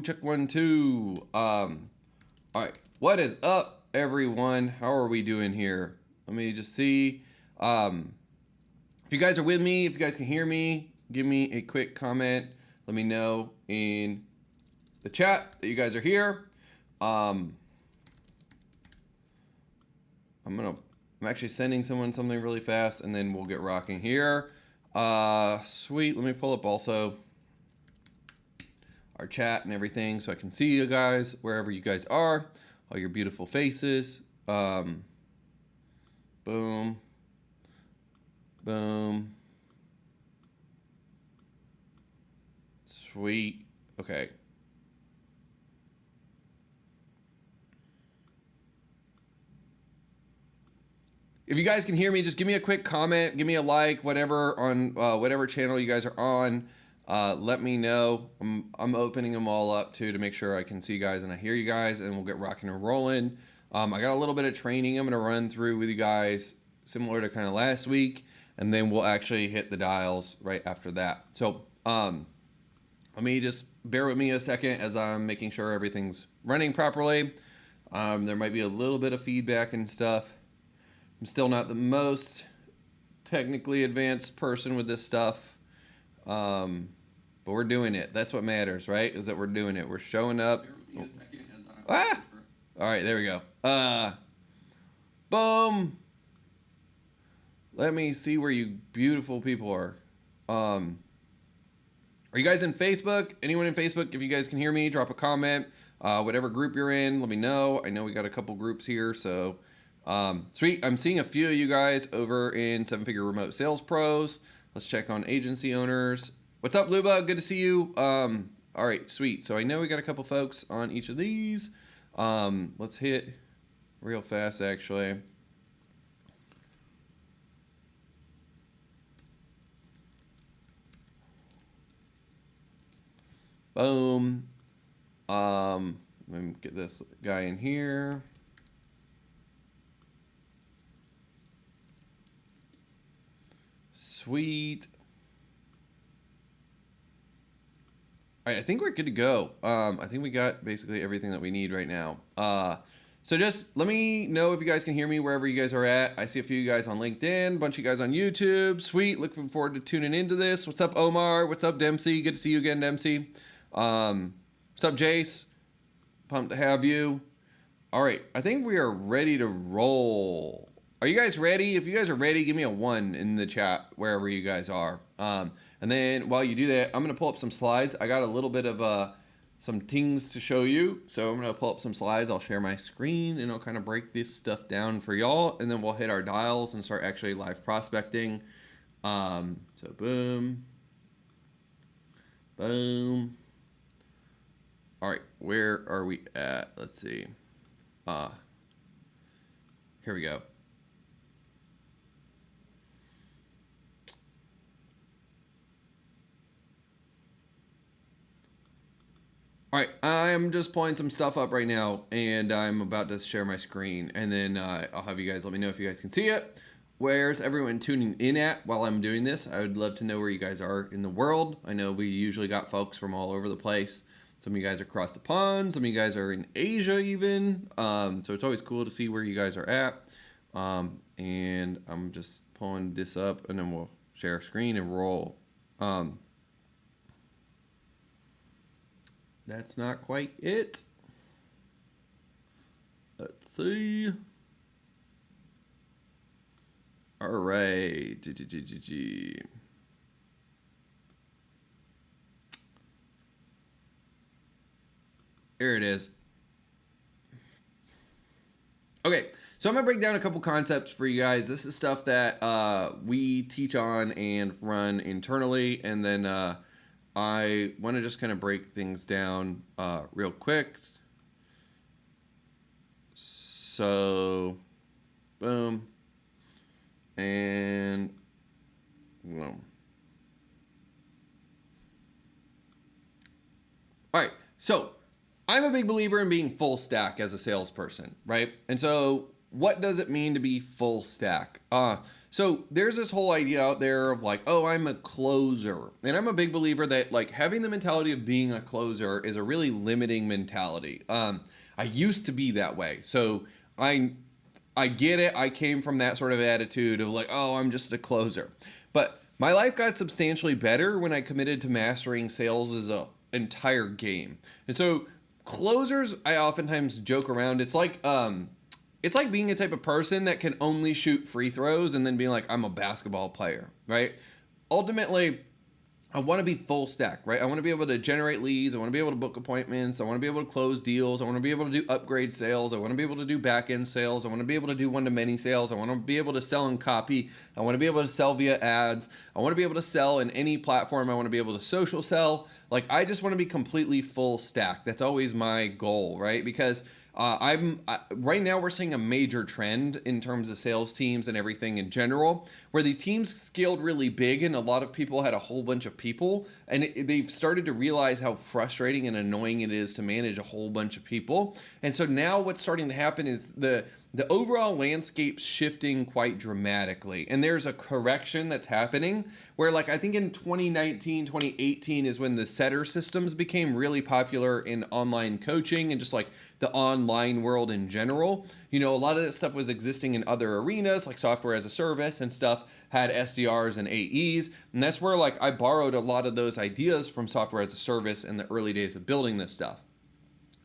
Check 1 2. All right, what is up, everyone? How are we doing here? Let me just see. If you guys are with me, if you guys can hear me, give me a quick comment. Let me know in the chat that you guys are here. I'm actually sending someone something really fast, and then we'll get rocking here. Sweet. Let me pull up also our chat and everything so I can see you guys wherever you guys are, all your beautiful faces. Boom, boom. Sweet. Okay. If you guys can hear me, just give me a quick comment, give me a like, whatever, on whatever channel you guys are on. Let me know. I'm opening them all up too to make sure I can see you guys and I hear you guys, and we'll get rocking and rolling. I got a little bit of training I'm going to run through with you guys, similar to kind of last week, and then we'll actually hit the dials right after that. So let me just bear with me a second as I'm making sure everything's running properly. There might be a little bit of feedback and stuff. I'm still not the most technically advanced person with this stuff, but we're doing it. That's what matters, right? Is that we're doing it. We're showing up. All right, there we go. Boom. Let me see where you beautiful people are. Are you guys in Facebook? Anyone in Facebook? If you guys can hear me, drop a comment. Whatever group you're in, let me know. I know we got a couple groups here, so sweet. I'm seeing a few of you guys over in 7-Figure Remote Sales Pros. Let's check on agency owners. What's up, Luba? Good to see you. All right, sweet. So I know we got a couple folks on each of these. Let's hit real fast, actually. Boom. Let me get this guy in here. Sweet. All right, I think we're good to go. I think we got basically everything that we need right now. So just let me know if you guys can hear me wherever you guys are at. I see a few of you guys on LinkedIn, a bunch of you guys on YouTube. Sweet. Looking forward to tuning into this. What's up, Omar? What's up, Dempsey? Good to see you again, Dempsey. What's up, Jace? Pumped to have you. All right, I think we are ready to roll. Are you guys ready? If you guys are ready, give me a 1 in the chat wherever you guys are. And then while you do that, I'm going to pull up some slides. I got a little bit of some things to show you. So I'm going to pull up some slides. I'll share my screen and I'll kind of break this stuff down for y'all. And then we'll hit our dials and start actually live prospecting. So boom. Boom. All right, where are we at? Let's see. Here we go. All right, I'm just pulling some stuff up right now, and I'm about to share my screen, and then I'll have you guys let me know if you guys can see it. Where's everyone tuning in at while I'm doing this? I would love to know where you guys are in the world. I know we usually got folks from all over the place. Some of you guys are across the pond. Some of you guys are in Asia even. So it's always cool to see where you guys are at. And I'm just pulling this up, and then we'll share a screen and roll. That's not quite it. Let's see. All right. Here it is. Okay, so I'm gonna break down a couple concepts for you guys. This is stuff that we teach on and run internally, and then I want to just kind of break things down real quick. So, boom, and boom. All right, so I'm a big believer in being full stack as a salesperson, right? And so what does it mean to be full stack? So there's this whole idea out there of like, oh, I'm a closer. And I'm a big believer that like having the mentality of being a closer is a really limiting mentality. I used to be that way. So I get it. I came from that sort of attitude of like, oh, I'm just a closer. But my life got substantially better when I committed to mastering sales as a entire game. And so closers, I oftentimes joke around. It's like being a type of person that can only shoot free throws and then being like, I'm a basketball player, right? Ultimately, I want to be full stack, right? I want to be able to generate leads. I want to be able to book appointments. I want to be able to close deals. I want to be able to do upgrade sales. I want to be able to do back end sales. I want to be able to do one-to-many sales. I want to be able to sell and copy. I want to be able to sell via ads. I want to be able to sell in any platform. I want to be able to social sell. Like, I just want to be completely full stack. That's always my goal, right? Because right now we're seeing a major trend in terms of sales teams and everything in general, where the teams scaled really big and a lot of people had a whole bunch of people, and they've started to realize how frustrating and annoying it is to manage a whole bunch of people. And so now what's starting to happen is the overall landscape shifting quite dramatically, and there's a correction that's happening where, like, I think in 2019, 2018 is when the setter systems became really popular in online coaching and just like the online world in general. You know, a lot of that stuff was existing in other arenas like software as a service and stuff, had SDRs and AEs, and that's where like I borrowed a lot of those ideas from software as a service in the early days of building this stuff.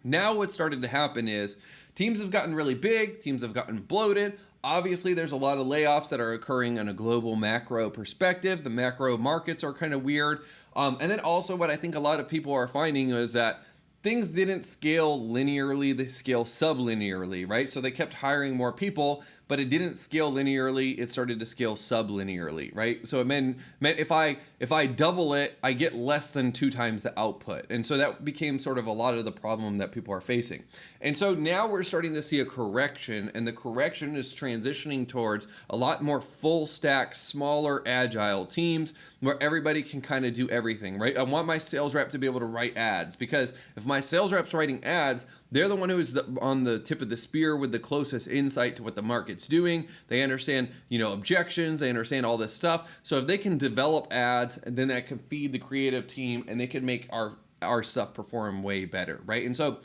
Now what's started to happen is teams have gotten really big, teams have gotten bloated. Obviously, there's a lot of layoffs that are occurring on a global macro perspective. The macro markets are kind of weird. And then also what I think a lot of people are finding is that things didn't scale linearly, they scale sublinearly, right? So they kept hiring more people, but it didn't scale linearly, it started to scale sublinearly, right? So it meant if I double it, I get less than 2 times the output. And so that became sort of a lot of the problem that people are facing. And so now we're starting to see a correction, and the correction is transitioning towards a lot more full stack, smaller, agile teams where everybody can kind of do everything, right? I want my sales rep to be able to write ads, because if my sales rep's writing ads, they're the one who's on the tip of the spear with the closest insight to what the market's doing. They understand, you know, objections, they understand all this stuff. So if they can develop ads, and then that can feed the creative team, and they can make our stuff perform way better, right? And so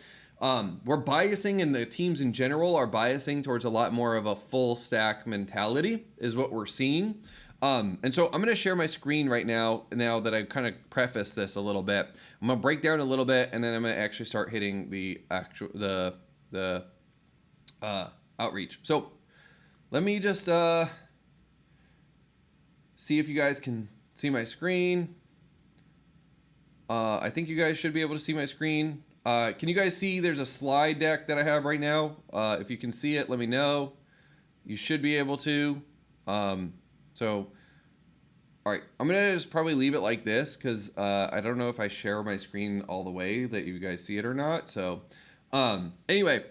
we're biasing, and the teams in general are biasing towards a lot more of a full stack mentality is what we're seeing. And so I'm going to share my screen right now that I kind of prefaced this a little bit. I'm going to break down a little bit, and then I'm going to actually start hitting the outreach. So let me just see if you guys can see my screen. I think you guys should be able to see my screen. Can you guys see there's a slide deck that I have right now? If you can see it, let me know. You should be able to. So, all right, I'm going to just probably leave it like this because I don't know if I share my screen all the way that you guys see it or not. So, anyway,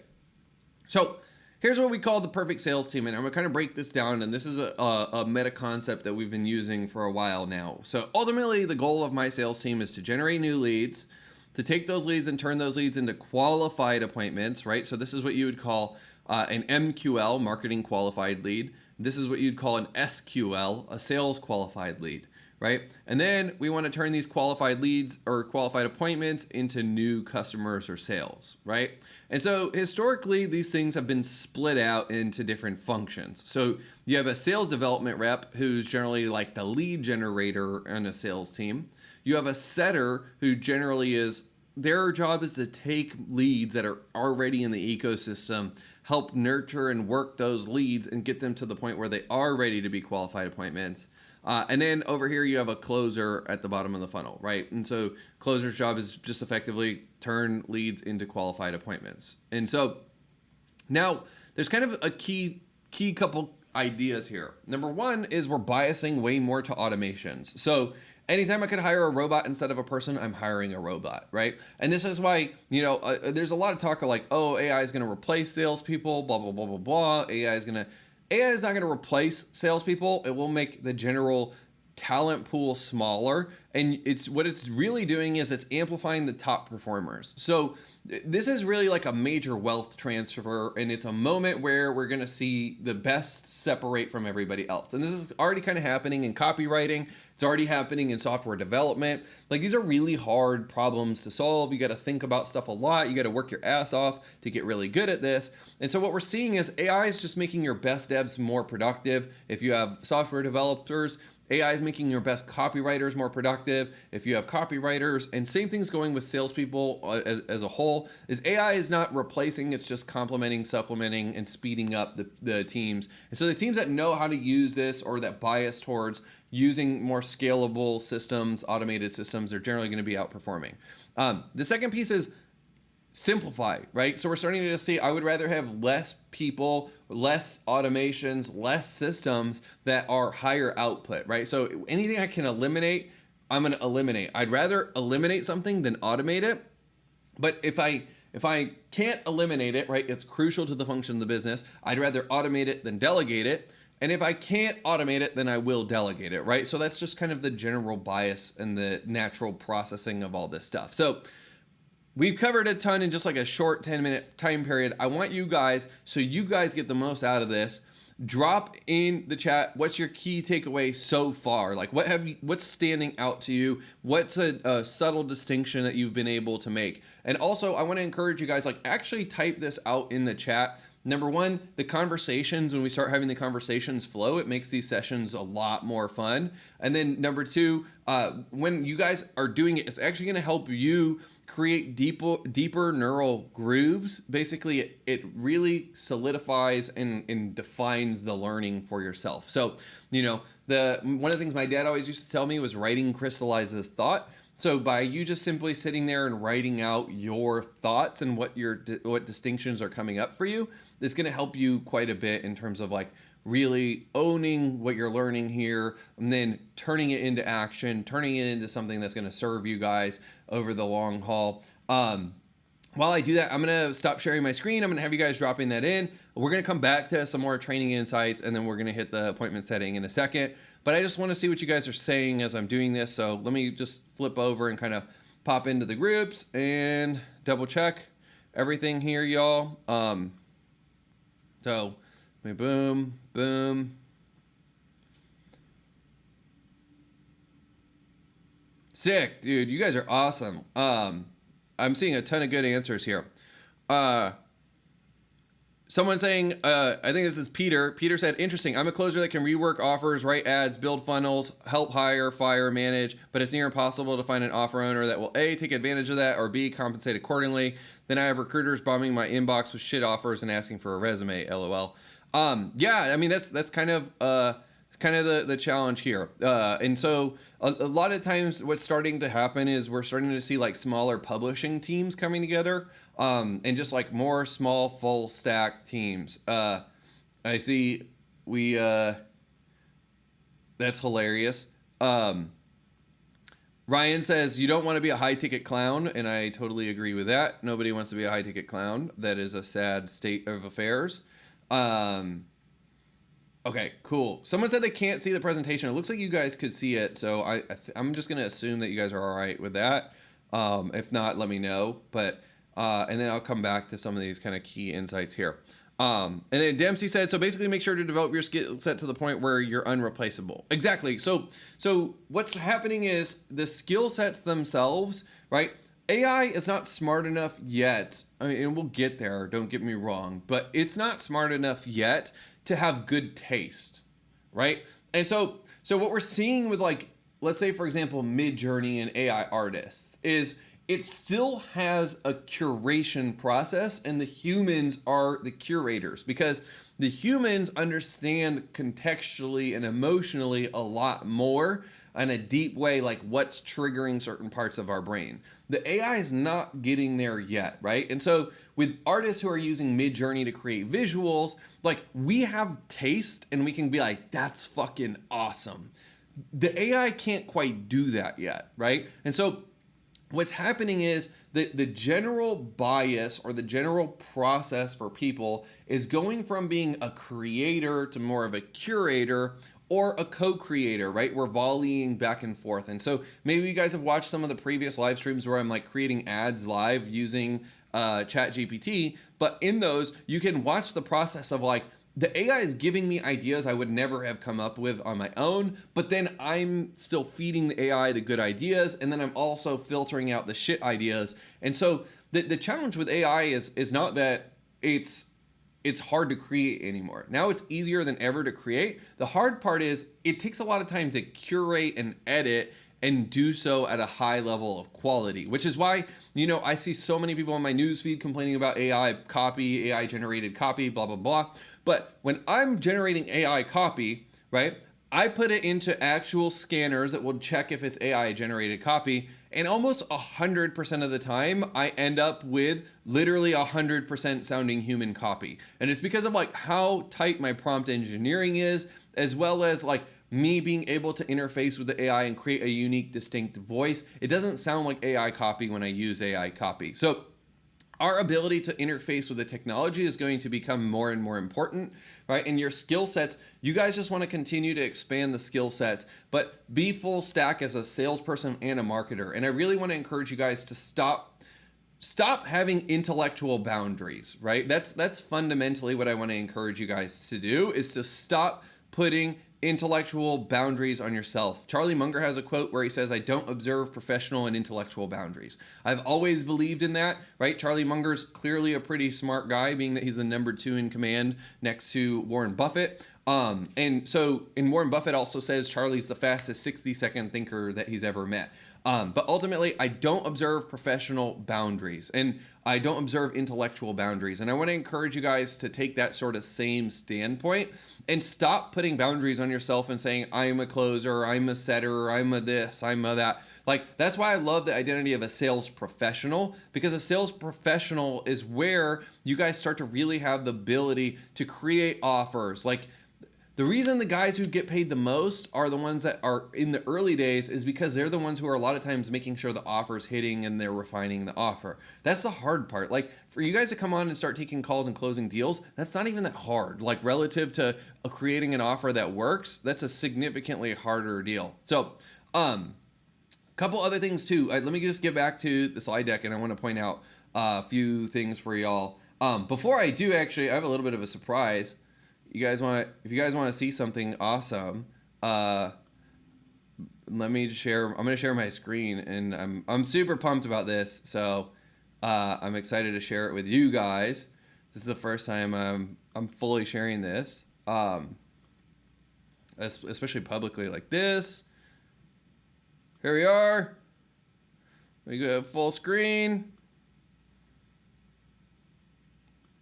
so here's what we call the perfect sales team. And I'm going to kind of break this down. And this is a meta concept that we've been using for a while now. So ultimately, the goal of my sales team is to generate new leads, to take those leads and turn those leads into qualified appointments, right? So this is what you would call an MQL, marketing qualified lead. This is what you'd call an SQL, a sales qualified lead, right? And then we want to turn these qualified leads or qualified appointments into new customers or sales, right? And so historically, these things have been split out into different functions. So you have a sales development rep who's generally like the lead generator on a sales team. You have a setter who generally is, their job is to take leads that are already in the ecosystem, help nurture and work those leads and get them to the point where they are ready to be qualified appointments. And then over here, you have a closer at the bottom of the funnel, right? And so closer's job is just effectively turn leads into qualified appointments. And so now there's kind of a key couple ideas here. Number one is we're biasing way more to automations. So anytime I could hire a robot instead of a person, I'm hiring a robot, right? And this is why, there's a lot of talk of like, oh, AI is going to replace salespeople, blah, blah, blah, blah, blah. AI is not going to replace salespeople. It will make the general talent pool smaller, and it's what it's really doing is it's amplifying the top performers. So this is really like a major wealth transfer, and it's a moment where we're going to see the best separate from everybody else. And this is already kind of happening in copywriting. It's already happening in software development. Like, these are really hard problems to solve. You got to think about stuff a lot. You got to work your ass off to get really good at this. And so what we're seeing is AI is just making your best devs more productive. If you have software developers, AI is making your best copywriters more productive. If you have copywriters, and same thing's going with salespeople as a whole, is AI is not replacing, it's just complementing, supplementing, and speeding up the teams. And so the teams that know how to use this, or that bias towards using more scalable systems, automated systems, are generally going to be outperforming. The second piece is simplify, right? So we're starting to see, I would rather have less people, less automations, less systems that are higher output, right? So anything I can eliminate, I'm going to eliminate. I'd rather eliminate something than automate it. But if I can't eliminate it, right, it's crucial to the function of the business, I'd rather automate it than delegate it. And if I can't automate it, then I will delegate it, right? So that's just kind of the general bias and the natural processing of all this stuff. So we've covered a ton in just like a short 10-minute time period. I want you guys, so you guys get the most out of this, drop in the chat, what's your key takeaway so far? Like, what's standing out to you? What's a subtle distinction that you've been able to make? And also, I want to encourage you guys, like, actually type this out in the chat. Number one, the conversations, when we start having the conversations flow, it makes these sessions a lot more fun. And then number two, when you guys are doing it, it's actually going to help you create deeper neural grooves. Basically, it really solidifies and defines the learning for yourself. So, you know, one of the things my dad always used to tell me was writing crystallizes thought. So by you just simply sitting there and writing out your thoughts and what distinctions are coming up for you, it's going to help you quite a bit in terms of like really owning what you're learning here, and then turning it into action, turning it into something that's going to serve you guys over the long haul. While I do that, I'm going to stop sharing my screen. I'm going to have you guys dropping that in. We're going to come back to some more training insights, and then we're going to hit the appointment setting in a second. But I just want to see what you guys are saying as I'm doing this. So let me just flip over and kind of pop into the groups and double check everything here, y'all. So boom, boom. Sick, dude. You guys are awesome. I'm seeing a ton of good answers here. Someone saying, I think this is Peter. Peter said, interesting. I'm a closer that can rework offers, write ads, build funnels, help hire, fire, manage, but it's near impossible to find an offer owner that will A, take advantage of that, or B, compensate accordingly. Then I have recruiters bombing my inbox with shit offers and asking for a resume, LOL. Yeah, I mean, that's kind of the challenge here. And so a lot of times what's starting to happen is we're starting to see like smaller publishing teams coming together, and just like more small full stack teams. I see that's hilarious. Ryan says, you don't want to be a high ticket clown. And I totally agree with that. Nobody wants to be a high ticket clown. That is a sad state of affairs. Okay, cool. Someone said they can't see the presentation. It looks like you guys could see it, so I'm just going to assume that you guys are all right with that. If not, let me know. But and then I'll come back to some of these kind of key insights here. And then Dempsey said, so basically make sure to develop your skill set to the point where you're unreplaceable. Exactly. So what's happening is the skill sets themselves, right? AI is not smart enough yet. I mean, and we'll get there, don't get me wrong, but it's not smart enough yet to have good taste, right? And so what we're seeing with, like, let's say, for example, Midjourney and AI artists is it still has a curation process, and the humans are the curators, because the humans understand contextually and emotionally a lot more in a deep way, like what's triggering certain parts of our brain. The AI is not getting there yet, right? And so with artists who are using Midjourney to create visuals, like, we have taste and we can be like, that's fucking awesome. The AI can't quite do that yet, right? And so what's happening is that the general bias or the general process for people is going from being a creator to more of a curator, or a co-creator, right? We're volleying back and forth. And so maybe you guys have watched some of the previous live streams where I'm like creating ads live using ChatGPT, but in those you can watch the process of like, the AI is giving me ideas I would never have come up with on my own, but then I'm still feeding the AI the good ideas, and then I'm also filtering out the shit ideas. And so the challenge with AI is not that it's hard to create anymore. Now it's easier than ever to create. The hard part is it takes a lot of time to curate and edit and do so at a high level of quality, which is why, I see so many people on my newsfeed complaining about AI copy, AI generated copy, blah, blah, blah. But when I'm generating AI copy, right, I put it into actual scanners that will check if it's AI generated copy. And almost 100% of the time, I end up with literally 100% sounding human copy. And it's because of like how tight my prompt engineering is, as well as like me being able to interface with the AI and create a unique, distinct voice. It doesn't sound like AI copy when I use AI copy. So our ability to interface with the technology is going to become more and more important, right? And your skill sets, you guys just want to continue to expand the skill sets, but be full stack as a salesperson and a marketer. And I really want to encourage you guys to stop having intellectual boundaries, right? That's fundamentally what I want to encourage you guys to do, is to stop putting intellectual boundaries on yourself. Charlie Munger has a quote where he says, "I don't observe professional and intellectual boundaries." I've always believed in that, right? Charlie Munger's clearly a pretty smart guy, being that he's the number 2 in command next to Warren Buffett. And Warren Buffett also says Charlie's the fastest 60-second thinker that he's ever met. But ultimately, I don't observe professional boundaries and I don't observe intellectual boundaries. And I want to encourage you guys to take that sort of same standpoint and stop putting boundaries on yourself and saying, I'm a closer, I'm a setter, I'm a this, I'm a that. Like, that's why I love the identity of a sales professional, because a sales professional is where you guys start to really have the ability to create offers. Like, the reason the guys who get paid the most are the ones that are in the early days is because they're the ones who are a lot of times making sure the offer's hitting and they're refining the offer. That's the hard part. Like, for you guys to come on and start taking calls and closing deals, that's not even that hard. Like, relative to creating an offer that works, that's a significantly harder deal. So, couple other things too. Let me just get back to the slide deck, and I want to point out a few things for y'all. Before I do, actually, I have a little bit of a surprise. If you guys want to see something awesome, let me share. I'm going to share my screen, and I'm super pumped about this. So I'm excited to share it with you guys. This is the first time I'm fully sharing this, especially publicly like this. Here we are. We go full screen.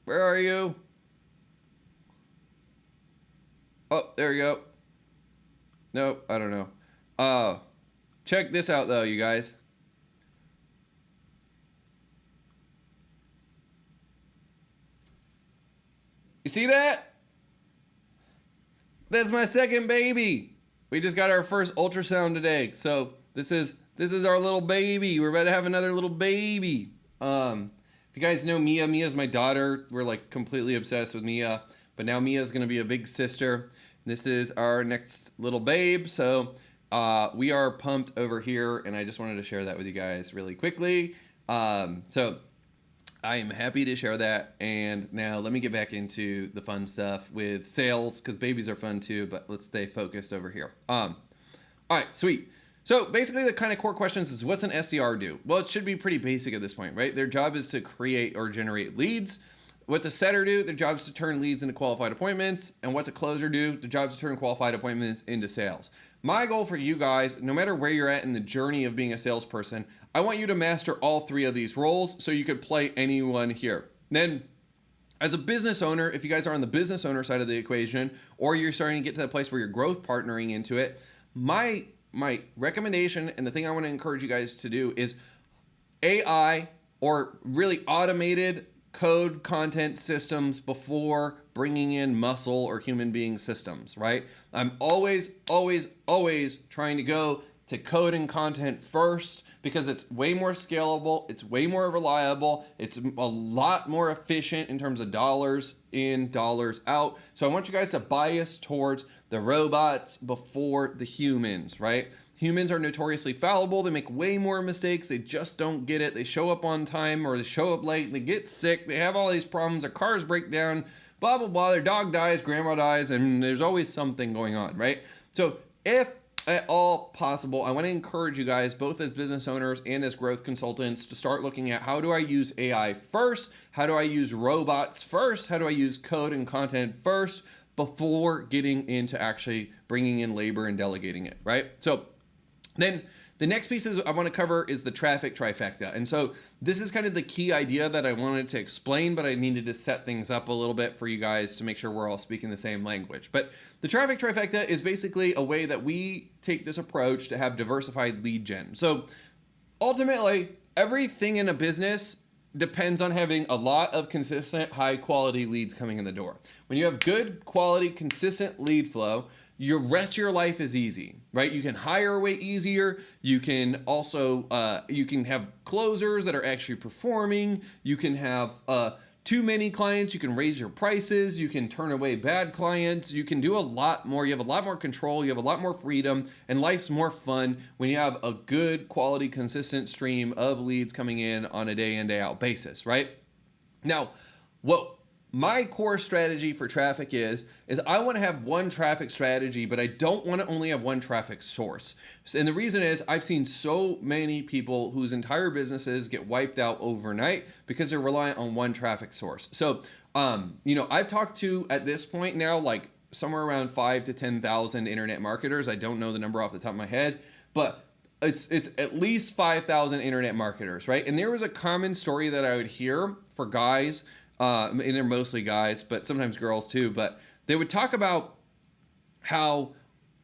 Where are you? Oh, there we go. Nope, I don't know. Check this out though, you guys. You see that? That's my second baby. We just got our first ultrasound today. So this is our little baby. We're about to have another little baby. If you guys know Mia, Mia's my daughter. We're like completely obsessed with Mia. But now Mia's going to be a big sister. This is our next little babe. So we are pumped over here, and I just wanted to share that with you guys really quickly. So I am happy to share that. And now let me get back into the fun stuff with sales, because babies are fun too, but let's stay focused over here. All right, sweet. So basically the kind of core questions is, what's an SDR do? Well, it should be pretty basic at this point, right? Their job is to create or generate leads. What's a setter do? Their job is to turn leads into qualified appointments. And what's a closer do? Their job is to turn qualified appointments into sales. My goal for you guys, no matter where you're at in the journey of being a salesperson, I want you to master all 3 of these roles so you could play anyone here. Then, as a business owner, if you guys are on the business owner side of the equation, or you're starting to get to that place where you're growth partnering into it, my recommendation and the thing I want to encourage you guys to do is AI, or really automated code content systems before bringing in muscle or human being systems, right? I'm always trying to go to code and content first because it's way more scalable, it's way more reliable, it's a lot more efficient in terms of dollars in, dollars out. So I want you guys to bias towards the robots before the humans, right? Humans are notoriously fallible. They make way more mistakes. They just don't get it. They show up on time or they show up late. They get sick. They have all these problems. Their cars break down, blah, blah, blah. Their dog dies, grandma dies, and there's always something going on, right? So if at all possible, I want to encourage you guys, both as business owners and as growth consultants, to start looking at how do I use AI first? How do I use robots first? How do I use code and content first before getting into actually bringing in labor and delegating it, right? So then the next piece I want to cover is the traffic trifecta. And so this is kind of the key idea that I wanted to explain, but I needed to set things up a little bit for you guys to make sure we're all speaking the same language. But the traffic trifecta is basically a way that we take this approach to have diversified lead gen. So ultimately, everything in a business depends on having a lot of consistent, high quality leads coming in the door. When you have good quality, consistent lead flow, your rest of your life is easy, right? You can hire way easier. You can also, you can have closers that are actually performing. You can have too many clients. You can raise your prices. You can turn away bad clients. You can do a lot more. You have a lot more control. You have a lot more freedom, and life's more fun when you have a good quality, consistent stream of leads coming in on a day in, day out basis, right? Now, what my core strategy for traffic is I want to have one traffic strategy, but I don't want to only have one traffic source. And the reason is I've seen so many people whose entire businesses get wiped out overnight because they're reliant on one traffic source. So, I've talked to, at this point now, like somewhere around 5,000 to 10,000 internet marketers. I don't know the number off the top of my head, but it's at least 5,000 internet marketers, right? And there was a common story that I would hear for guys, and they're mostly guys, but sometimes girls too, but they would talk about how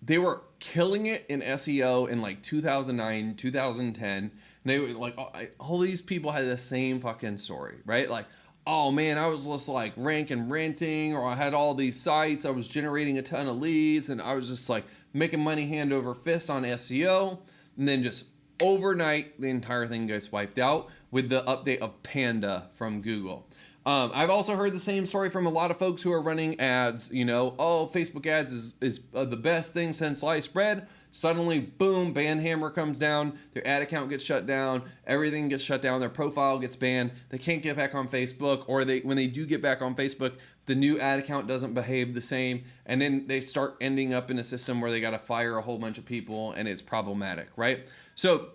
they were killing it in SEO in like 2009, 2010. And they were like, all these people had the same fucking story, right? Like, oh man, I was just like rank and renting, or I had all these sites, I was generating a ton of leads, and I was just like making money hand over fist on SEO. And then just overnight, the entire thing gets wiped out with the update of Panda from Google. I've also heard the same story from a lot of folks who are running ads, Facebook ads is the best thing since sliced bread. Suddenly, boom, ban hammer comes down, their ad account gets shut down, everything gets shut down, their profile gets banned, they can't get back on Facebook, or when they do get back on Facebook, the new ad account doesn't behave the same, and then they start ending up in a system where they got to fire a whole bunch of people, and it's problematic, right? So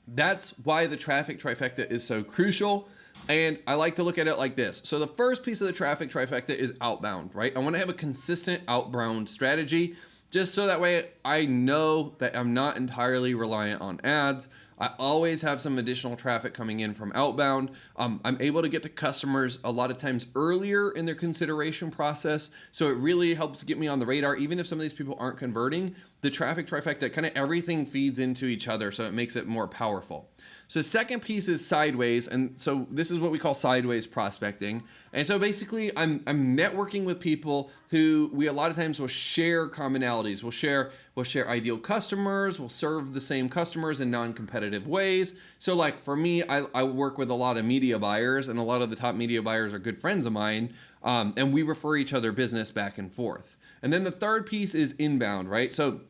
that's why the traffic trifecta is so crucial. And I like to look at it like this. So the first piece of the traffic trifecta is outbound, right? I want to have a consistent outbound strategy, just so that way I know that I'm not entirely reliant on ads. I always have some additional traffic coming in from outbound. I'm able to get to customers a lot of times earlier in their consideration process. So it really helps get me on the radar. Even if some of these people aren't converting, the traffic trifecta, kind of everything feeds into each other. So it makes it more powerful. So second piece is sideways. And so this is what we call sideways prospecting. And so basically I'm networking with people who we a lot of times will share commonalities. We'll share ideal customers. We'll serve the same customers in non-competitive ways. So like for me, I work with a lot of media buyers, and a lot of the top media buyers are good friends of mine. And we refer each other business back and forth. And then the third piece is inbound, right? So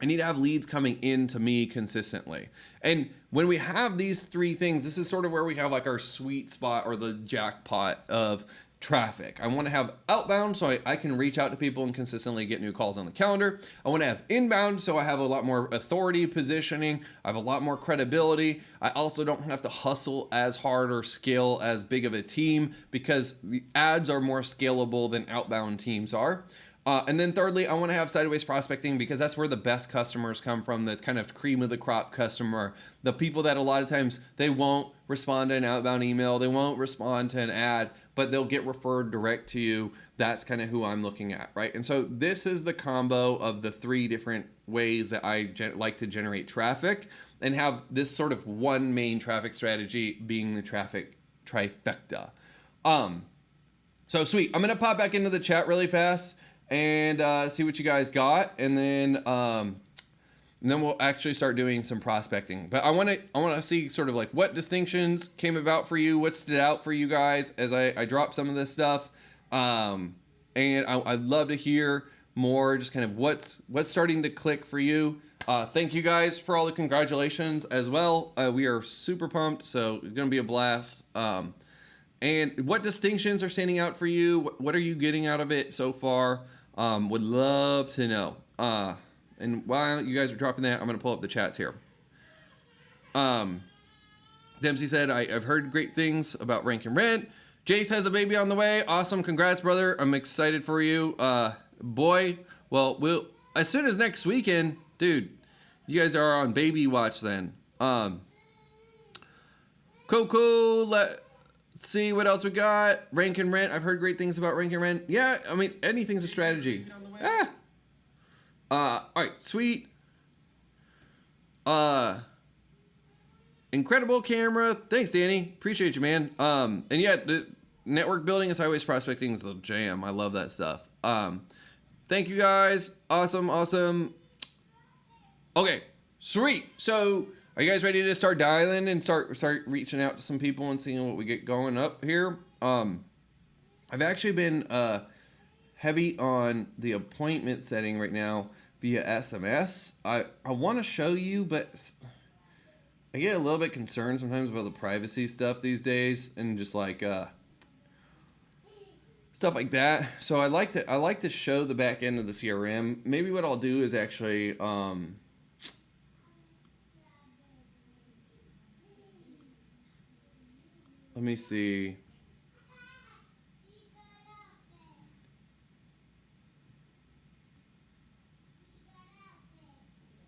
I need to have leads coming in to me consistently. And when we have these three things, this is sort of where we have like our sweet spot or the jackpot of traffic. I want to have outbound so I can reach out to people and consistently get new calls on the calendar. I want to have inbound so I have a lot more authority positioning. I have a lot more credibility. I also don't have to hustle as hard or scale as big of a team because the ads are more scalable than outbound teams are. And then thirdly, I want to have sideways prospecting because that's where the best customers come from, the kind of cream of the crop customer, the people that a lot of times they won't respond to an outbound email, they won't respond to an ad, but they'll get referred direct to you. That's kind of who I'm looking at, right? And so this is the combo of the three different ways that I like to generate traffic and have this sort of one main traffic strategy being the traffic trifecta. So sweet. I'm going to pop back into the chat really fast and see what you guys got. And then and then we'll actually start doing some prospecting. But I want to see sort of like what distinctions came about for you, what stood out for you guys as I dropped some of this stuff. And I'd love to hear more, just kind of what's starting to click for you. Thank you guys for all the congratulations as well. We are super pumped, so it's going to be a blast. And what distinctions are standing out for you? What are you getting out of it so far? Would love to know. And while you guys are dropping that, I'm going to pull up the chats here. Dempsey said, I've heard great things about Rank and Rent. Jace has a baby on the way. Awesome. Congrats, brother. I'm excited for you. Boy, well, we'll as soon as next weekend, dude, you guys are on baby watch then. Cool. Let's see what else we got. Rank and Rent. I've heard great things about Rank and Rent. Yeah, I mean, anything's a strategy. All right, sweet. Incredible camera. Thanks, Danny. Appreciate you, man. And yeah, the network building is highways prospecting is the jam. I love that stuff. Thank you guys. Awesome. Okay, sweet. So are you guys ready to start dialing and start reaching out to some people and seeing what we get going up here? I've actually been heavy on the appointment setting right now via SMS. I want to show you, but I get a little bit concerned sometimes about the privacy stuff these days and just like stuff like that. So I like to show the back end of the CRM. Maybe what I'll do is actually let me see.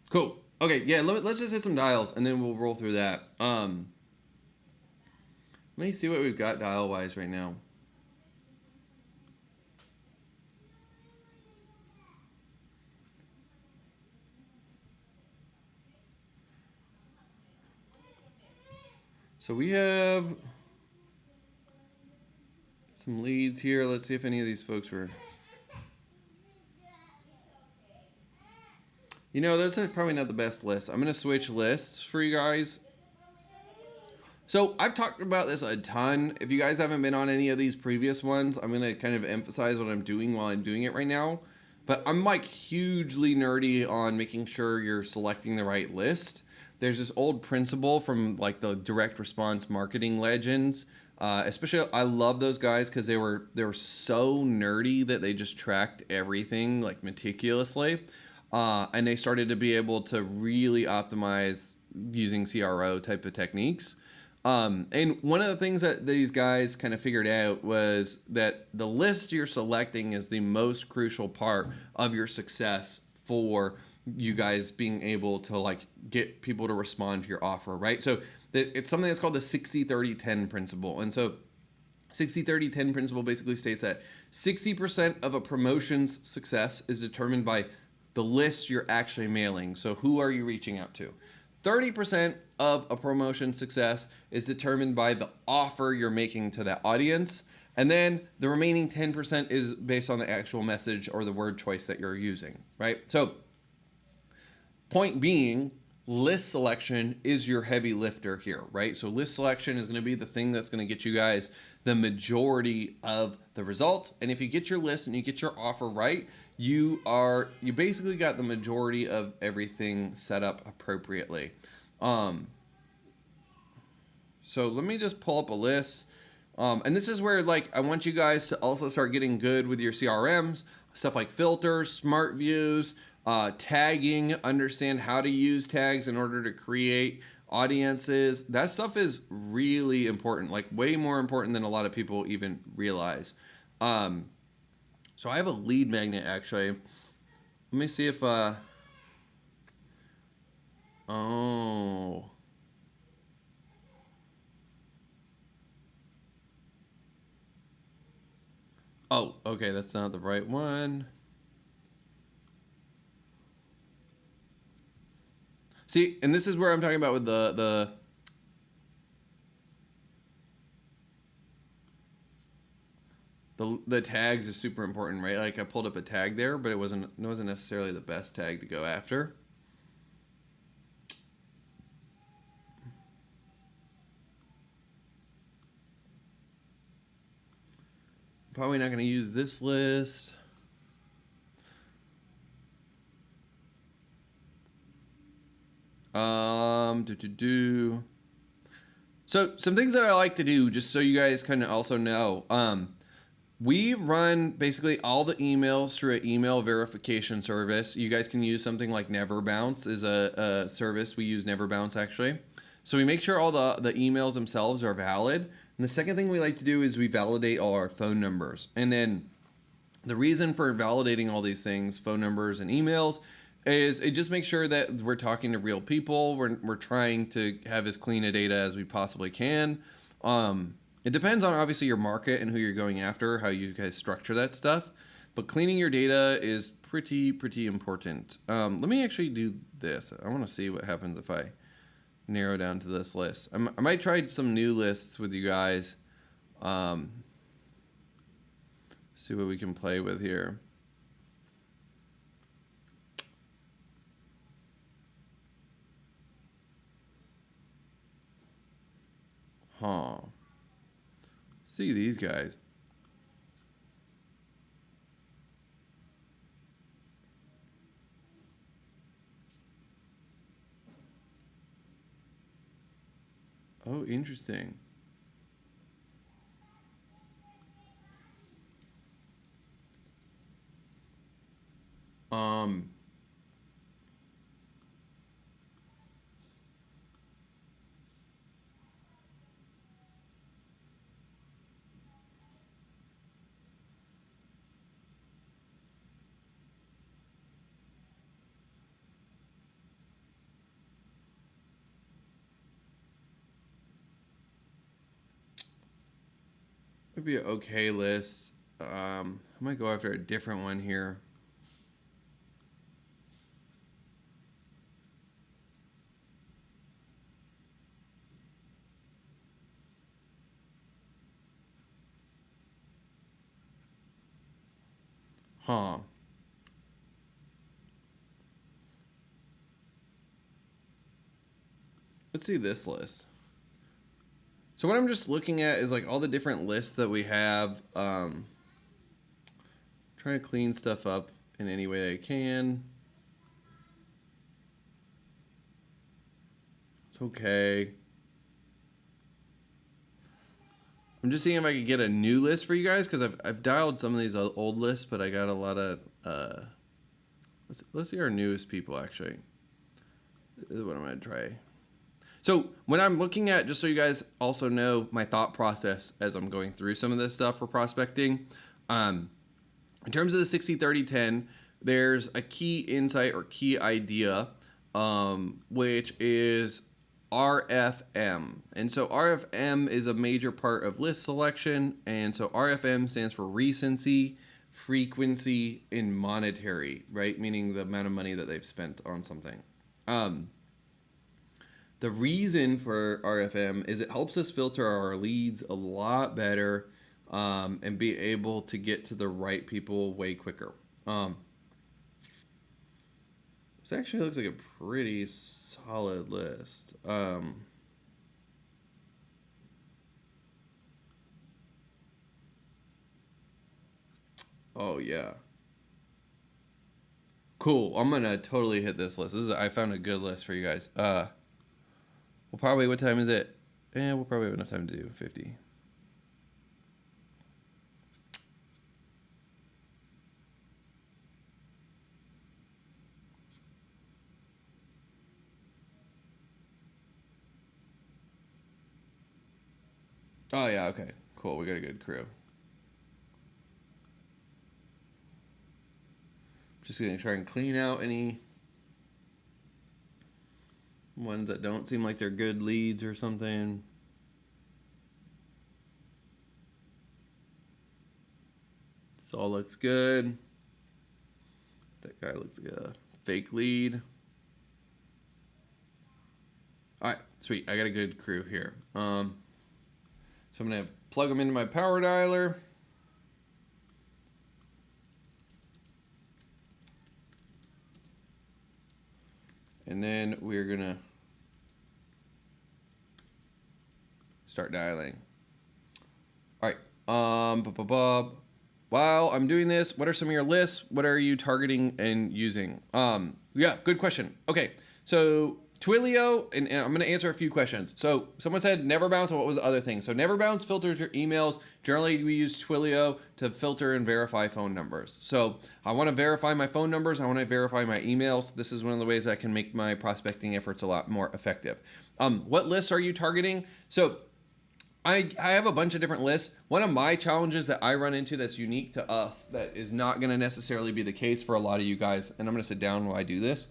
Cool. Okay, yeah, let's just hit some dials and then we'll roll through that. Let me see what we've got dial-wise right now. So we have some leads here. Let's see if any of these folks were... You know, those are probably not the best lists. I'm going to switch lists for you guys. So I've talked about this a ton. If you guys haven't been on any of these previous ones, I'm going to kind of emphasize what I'm doing while I'm doing it right now. But I'm like hugely nerdy on making sure you're selecting the right list. There's this old principle from like the direct response marketing legends. Especially, I love those guys because they were so nerdy that they just tracked everything like meticulously. And they started to be able to really optimize using CRO type of techniques. And one of the things that these guys kind of figured out was that the list you're selecting is the most crucial part of your success for you guys being able to like get people to respond to your offer, right? So it's something that's called the 60-30-10 principle. And so 60-30-10 principle basically states that 60% of a promotion's success is determined by the list you're actually mailing. So who are you reaching out to? 30% of a promotion success is determined by the offer you're making to that audience. And then the remaining 10% is based on the actual message or the word choice that you're using, right? So point being, list selection is your heavy lifter here, right? So list selection is going to be the thing that's going to get you guys the majority of the results. And if you get your list and you get your offer right, you basically got the majority of everything set up appropriately. So let me just pull up a list. And this is where like I want you guys to also start getting good with your CRMs, stuff like filters, smart views, tagging, understand how to use tags in order to create audiences. That stuff is really important, like way more important than a lot of people even realize. So I have a lead magnet actually. Let me see if okay, that's not the right one. See, and this is where I'm talking about with the tags is super important, right? Like I pulled up a tag there, but it wasn't necessarily the best tag to go after. Probably not going to use this list. So some things that I like to do, just so you guys kind of also know, we run basically all the emails through an email verification service. You guys can use something like Never Bounce is a service. We use Never Bounce actually. So we make sure all the emails themselves are valid. And the second thing we like to do is we validate all our phone numbers. And then the reason for validating all these things, phone numbers and emails, is it just makes sure that we're talking to real people. We're trying to have as clean a data as we possibly can. It depends on obviously your market and who you're going after, how you guys structure that stuff. But cleaning your data is pretty important. Let me actually do this. I want to see what happens if I narrow down to this list. I might try some new lists with you guys. See what we can play with here. Huh. See these guys. Oh, interesting. Would be an okay list. I might go after a different one here. Huh. Let's see this list. So what I'm just looking at is like all the different lists that we have. Trying to clean stuff up in any way I can. It's okay. I'm just seeing if I could get a new list for you guys because I've dialed some of these old lists, but I got a lot of. Let's see our newest people actually. This is what I'm gonna try. So when I'm looking at, just so you guys also know my thought process as I'm going through some of this stuff for prospecting, in terms of the 60-30-10, there's a key insight or key idea, which is RFM. And so RFM is a major part of list selection. And so RFM stands for recency, frequency, and monetary, right? Meaning the amount of money that they've spent on something. The reason for RFM is it helps us filter our leads a lot better and be able to get to the right people way quicker. This actually looks like a pretty solid list. Oh, yeah. Cool. I'm going to totally hit this list. I found a good list for you guys. We'll probably, what time is it? We'll probably have enough time to do 50. Oh, yeah, okay. Cool. We got a good crew. Just going to try and clean out any ones that don't seem like they're good leads or something. This all looks good. That guy looks like a fake lead. All right, sweet. I got a good crew here. So I'm going to plug them into my power dialer. And then we're going to start dialing. All right. while I'm doing this, what are some of your lists? What are you targeting and using? Yeah, good question. Okay, so Twilio, and I'm going to answer a few questions. So someone said never bounce. What was the other thing? So never bounce filters your emails. Generally, we use Twilio to filter and verify phone numbers. So I want to verify my phone numbers. I want to verify my emails. This is one of the ways I can make my prospecting efforts a lot more effective. What lists are you targeting? So I have a bunch of different lists. One of my challenges that I run into that's unique to us, that is not going to necessarily be the case for a lot of you guys, and I'm going to sit down while I do this,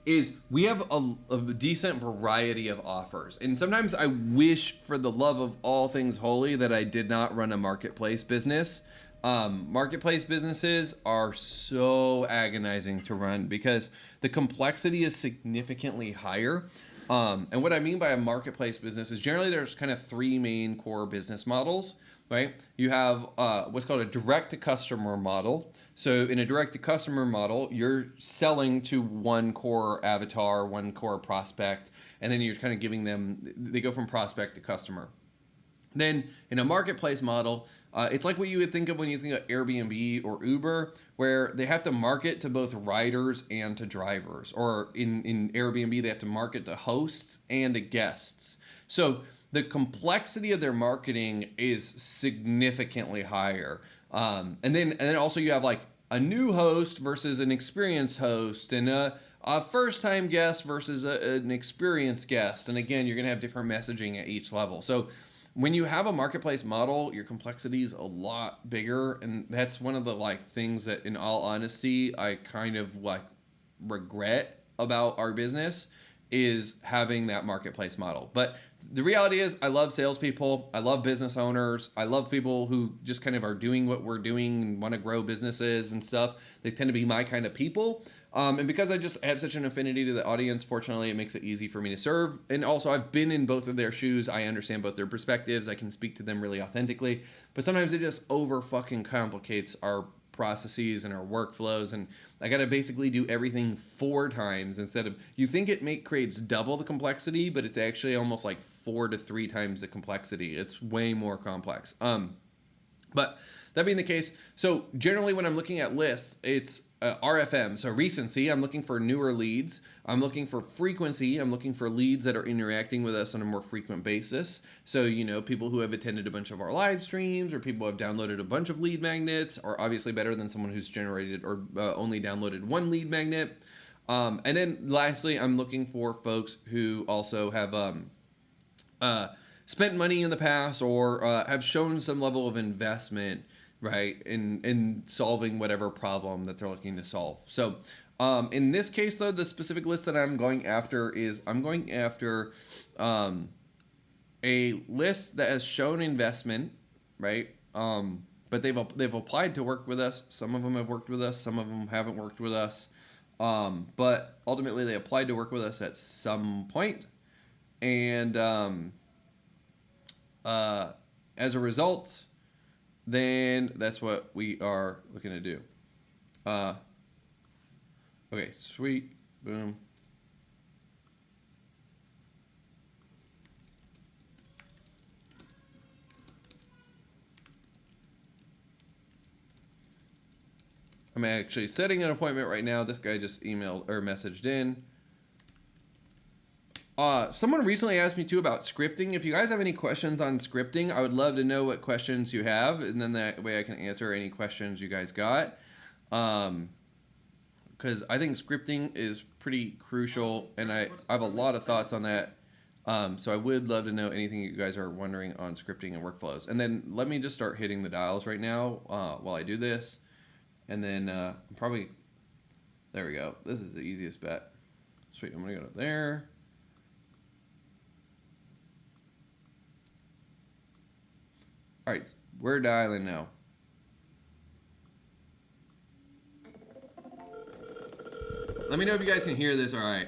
is we have a decent variety of offers. And sometimes I wish, for the love of all things holy, that I did not run a marketplace business. Marketplace businesses are so agonizing to run because the complexity is significantly higher. And what I mean by a marketplace business is generally there's kind of three main core business models, right? You have what's called a direct-to-customer model. So in a direct-to-customer model, you're selling to one core avatar, one core prospect, and then you're kind of giving them, they go from prospect to customer. Then in a marketplace model, it's like what you would think of when you think of Airbnb or Uber, where they have to market to both riders and to drivers. Or in Airbnb, they have to market to hosts and to guests. So the complexity of their marketing is significantly higher. And then also you have like a new host versus an experienced host, and a first-time guest versus an experienced guest. And again, you're going to have different messaging at each level. So when you have a marketplace model, your complexity is a lot bigger, and that's one of the like things that, in all honesty, I kind of like regret about our business, is having that marketplace model. But the reality is, I love salespeople, I love business owners, I love people who just kind of are doing what we're doing and want to grow businesses and stuff. They tend to be my kind of people. And because I just have such an affinity to the audience, fortunately, it makes it easy for me to serve. And also, I've been in both of their shoes. I understand both their perspectives. I can speak to them really authentically. But sometimes it just over fucking complicates our processes and our workflows. And I got to basically do everything 4 times instead of, you think it creates double the complexity, but it's actually almost like 4 to 3 times the complexity. It's way more complex. But that being the case, so generally when I'm looking at lists, it's RFM, so recency. I'm looking for newer leads. I'm looking for frequency. I'm looking for leads that are interacting with us on a more frequent basis. So, you know, people who have attended a bunch of our live streams, or people who have downloaded a bunch of lead magnets, are obviously better than someone who's generated or only downloaded one lead magnet. And then lastly, I'm looking for folks who also have spent money in the past, or have shown some level of investment, right, in solving whatever problem that they're looking to solve. So in this case, though, the specific list that I'm going after is a list that has shown investment, right? But they've applied to work with us. Some of them have worked with us. Some of them haven't worked with us. But ultimately, they applied to work with us at some point. And as a result, then that's what we are looking to do. Okay, sweet, boom. I'm actually setting an appointment right now. This guy just emailed or messaged in. Someone recently asked me too about scripting. If you guys have any questions on scripting, I would love to know what questions you have, and then that way I can answer any questions you guys got. Because I think scripting is pretty crucial, and I have a lot of thoughts on that. So I would love to know anything you guys are wondering on scripting and workflows. And then let me just start hitting the dials right now while I do this. And then there we go. This is the easiest bet. Sweet, I'm going to go to there. All right, we're dialing now. Let me know if you guys can hear this all right.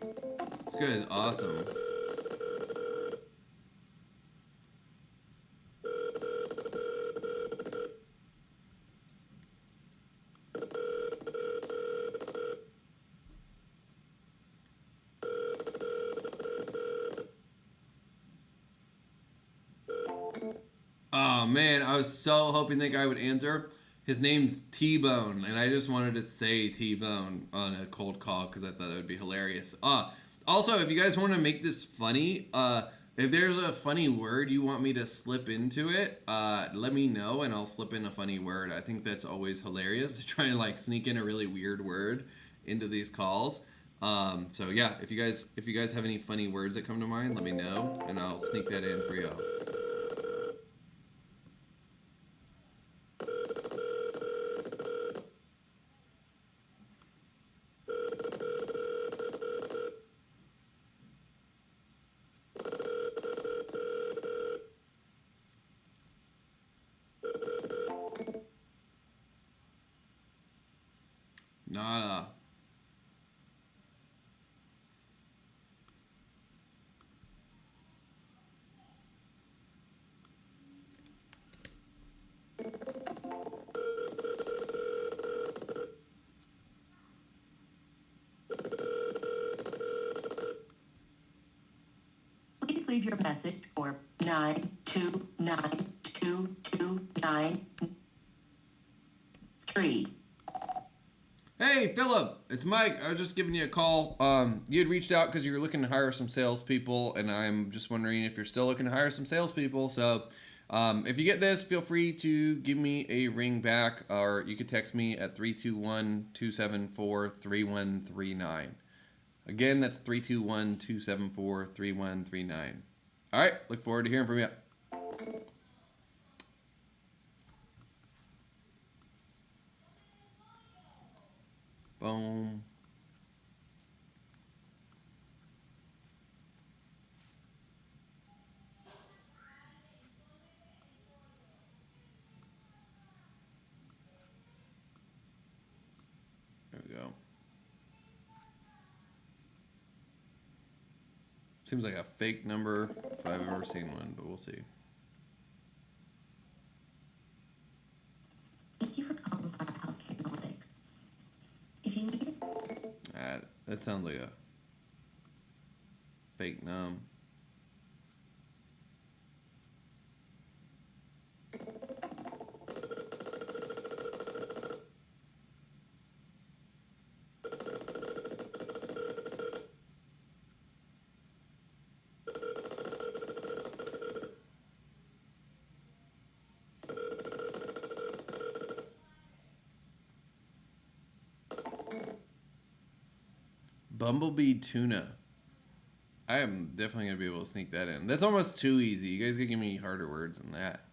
It's good. Awesome. Oh man, I was so hoping that guy would answer. His name's T-Bone, and I just wanted to say T-Bone on a cold call because I thought it would be hilarious. Also, if you guys want to make this funny, if there's a funny word you want me to slip into it, let me know and I'll slip in a funny word. I think that's always hilarious to try and like sneak in a really weird word into these calls. So yeah, if you guys have any funny words that come to mind, let me know and I'll sneak that in for y'all. Nada. Please leave your message for 9292293. Hey, Philip, it's Mike. I was just giving you a call. You had reached out because you were looking to hire some salespeople, and I'm just wondering if you're still looking to hire some salespeople. So, if you get this, feel free to give me a ring back, or you could text me at 321-274-3139. Again, that's 321-274-3139. All right, look forward to hearing from you. Boom. There we go. Seems like a fake number if I've ever seen one, but we'll see. Thank you for calling our healthcare building. If you need That sounds like a fake num. Bumblebee tuna. I am definitely gonna be able to sneak that in. That's almost too easy. You guys gotta give me harder words than that.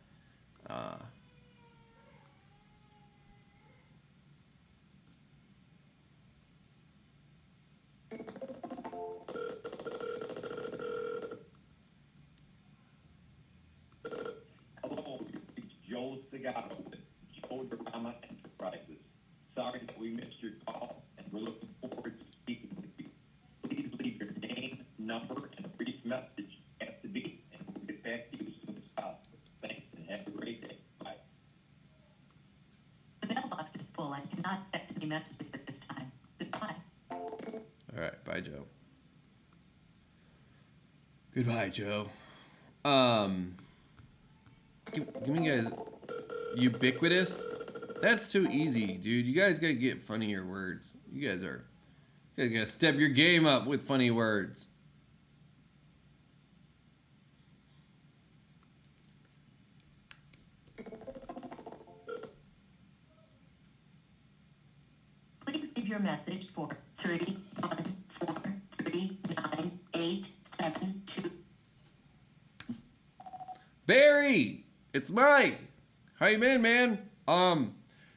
Hello, it's Joe Segato with Joe Drama Enterprises. Sorry that we missed your call, and we're looking forward to speaking with you. Please leave your name, number, and a brief message at the beat, and we'll get back to you as soon as possible. Thanks, and have a great day. Bye. the mailbox is full. I cannot text any messages at this time. Goodbye. All right, bye, Joe. Goodbye, Joe. Give me guys ubiquitous. That's too easy, dude. You guys gotta get funnier words. You guys gotta step your game up with funny words. Please leave your message for 3143987. Barry, it's Mike. How you been, man?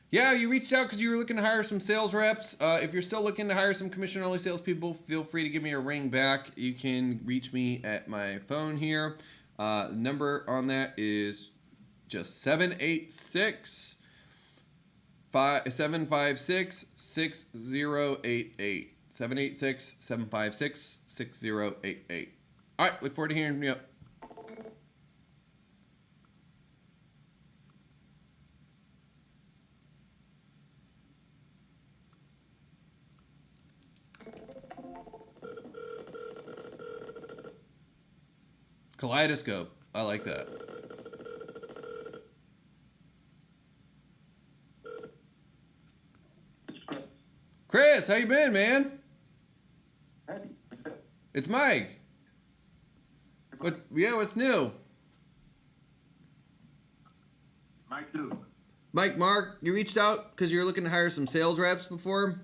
Yeah, you reached out because you were looking to hire some sales reps. If you're still looking to hire some commission-only salespeople, feel free to give me a ring back. You can reach me at my phone here. The number on that is just 756-6088. 786-756-6088. All right, look forward to hearing from you. Kaleidoscope. I like that. Chris, how you been, man? Hey, It's Mike. What's new? Mike too. Mike, Mark, you reached out because you're looking to hire some sales reps before?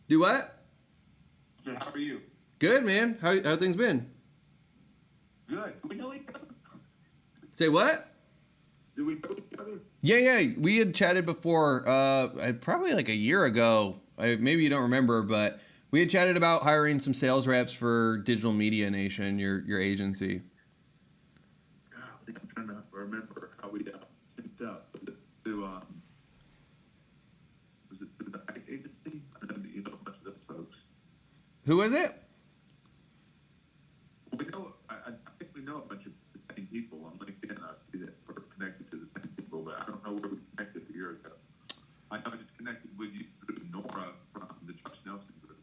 Do what? How are you? Good, man. How things been? Good. Do we know each other? Say what? Do we know each other? Yeah. We had chatted before, probably like a year ago. Maybe you don't remember, but we had chatted about hiring some sales reps for Digital Media Nation, your agency. God, I think I'm trying to remember how we synced up. Was it through the Ike agency? I know that you know a bunch of those folks. Who was it? We know. I think we know a bunch of the same people on LinkedIn. I see that we're connected to the same people, but I don't know where we connected a year ago. I know I just connected with you through Nora from the Josh Nelson group.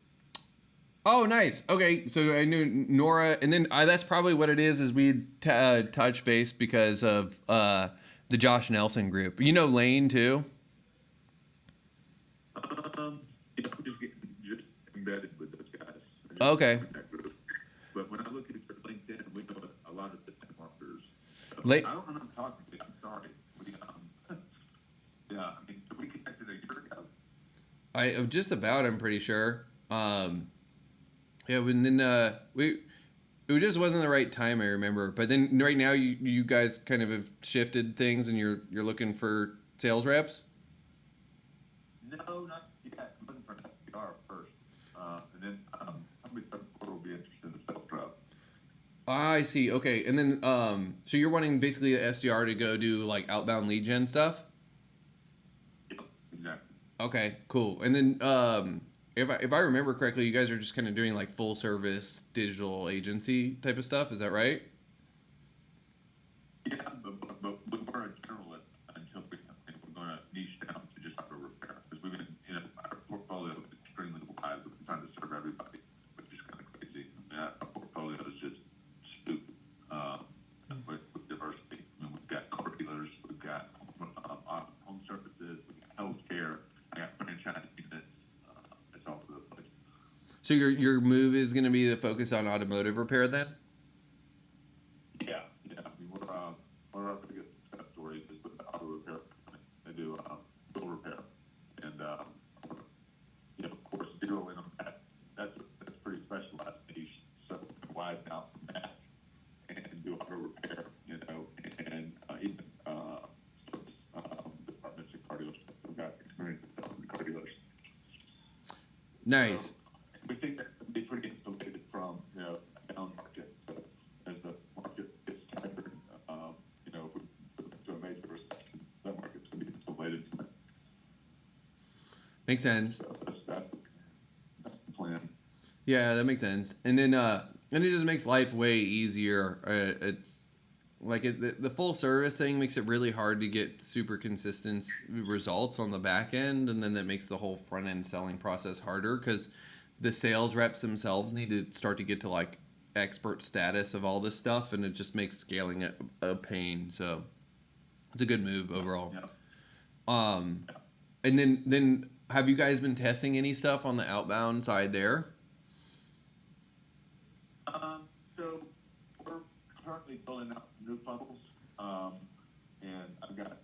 Oh, nice. Okay, so I knew Nora, and then that's probably what it is we touch base because of the Josh Nelson group. You know Lane, too? Yeah, I'm just embedded with those guys. Okay. But when I look at your LinkedIn, we know a lot of the tech marketers. So La- I don't know who I'm talking to. I'm sorry. Yeah, I mean, we connected a year ago. I just about, I'm pretty sure. Yeah, and then it just wasn't the right time, I remember. But then right now you guys kind of have shifted things and you're looking for sales reps? No, not yet. I'm looking for an SDR first. And then probably third quarter will be interested in the sales rep. I see. Okay. And then so you're wanting basically the SDR to go do like outbound lead gen stuff? Yep, exactly. Okay, cool. And then if I remember correctly, you guys are just kind of doing like full service digital agency type of stuff, is that right? Yeah, but we're a generalist until we're going to niche down to just auto repair because we've been our portfolio is extremely wide. We're trying to serve everybody, which is kind of crazy. Our portfolio is just stupid with diversity. I mean, we've got car dealers, we've got home services, we've got healthcare, I got franchise units. It's all over the place. So your move is going to be to focus on automotive repair then? Yeah. I mean, one of our biggest success stories is with the auto repair. They do bill repair, and of course, zeroing on that. That's pretty specialized niche. So widen out from that and do auto repair. And even departments and car dealers who've got experience in selling car dealers. Nice. We think that can be pretty insulated from down market. So as the market gets tighter, if we go to a major recession, that market's going to be insulated from it. Makes sense. So that's the plan. Yeah, that makes sense. And then and it just makes life way easier. It's like the full service thing makes it really hard to get super consistent results on the back end, and then that makes the whole front end selling process harder because the sales reps themselves need to start to get to like expert status of all this stuff, and it just makes scaling a pain. So it's a good move overall. Yeah. And then have you guys been testing any stuff on the outbound side there? So we're currently building out new funnels, and I've got a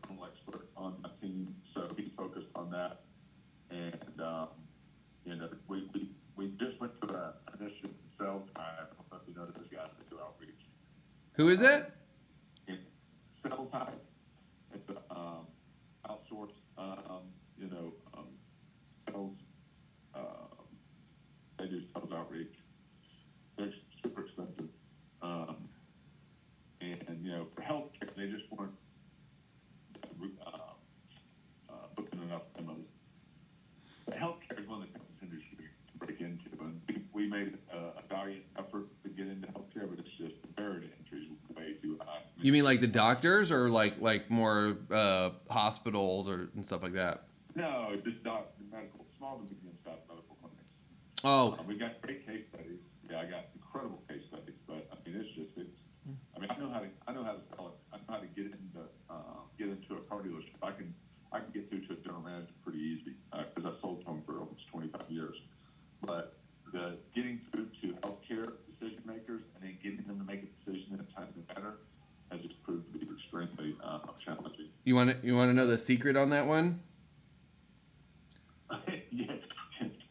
funnel expert on my team, so he's focused on that. And we just went to an initiative in sales. I don't know if you know those guys that do outreach. Who is it? In sales high, it's a outsourced, sales. They do sales outreach. They're super expensive, and for healthcare, they just weren't booking enough demos. You mean like the doctors or like more hospitals and stuff like that? No, just not the medical, small to medium-sized medical clinics. Oh, We got great case studies. Yeah, I got incredible case studies, but I mean, I mean, I know how to sell it. I know how to get into a car dealership. I can get through to a general manager pretty easy, because I sold to them for almost 25 years. But getting through to healthcare decision makers and then getting them to make a decision in a timely manner has just proved to be extremely challenging. you want to know the secret on that one? Yes,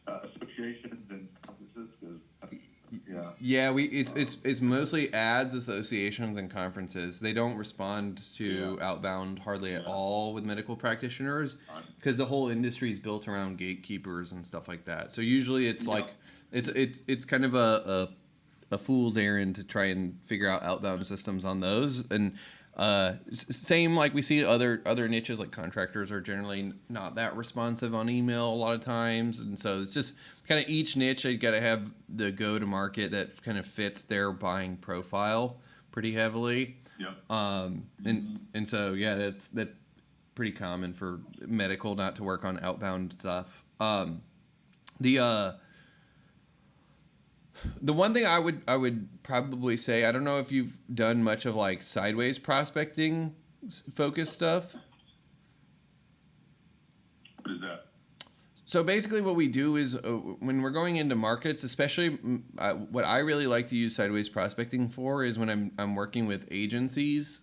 associations and conferences, yeah. Yeah, it's mostly ads, associations, and conferences. They don't respond to outbound hardly at all with medical practitioners because the whole industry is built around gatekeepers and stuff like that. So usually it's like it's kind of a fool's errand to try and figure out outbound systems on those. And same like we see other niches like contractors are generally not that responsive on email a lot of times, and so it's just kind of each niche you got to have the go to market that kind of fits their buying profile pretty heavily. And so yeah, that's pretty common for medical not to work on outbound stuff. The one thing I would probably say, I don't know if you've done much of like sideways prospecting focused stuff. What is that? So basically what we do is when we're going into markets, especially what I really like to use sideways prospecting for is when I'm working with agencies.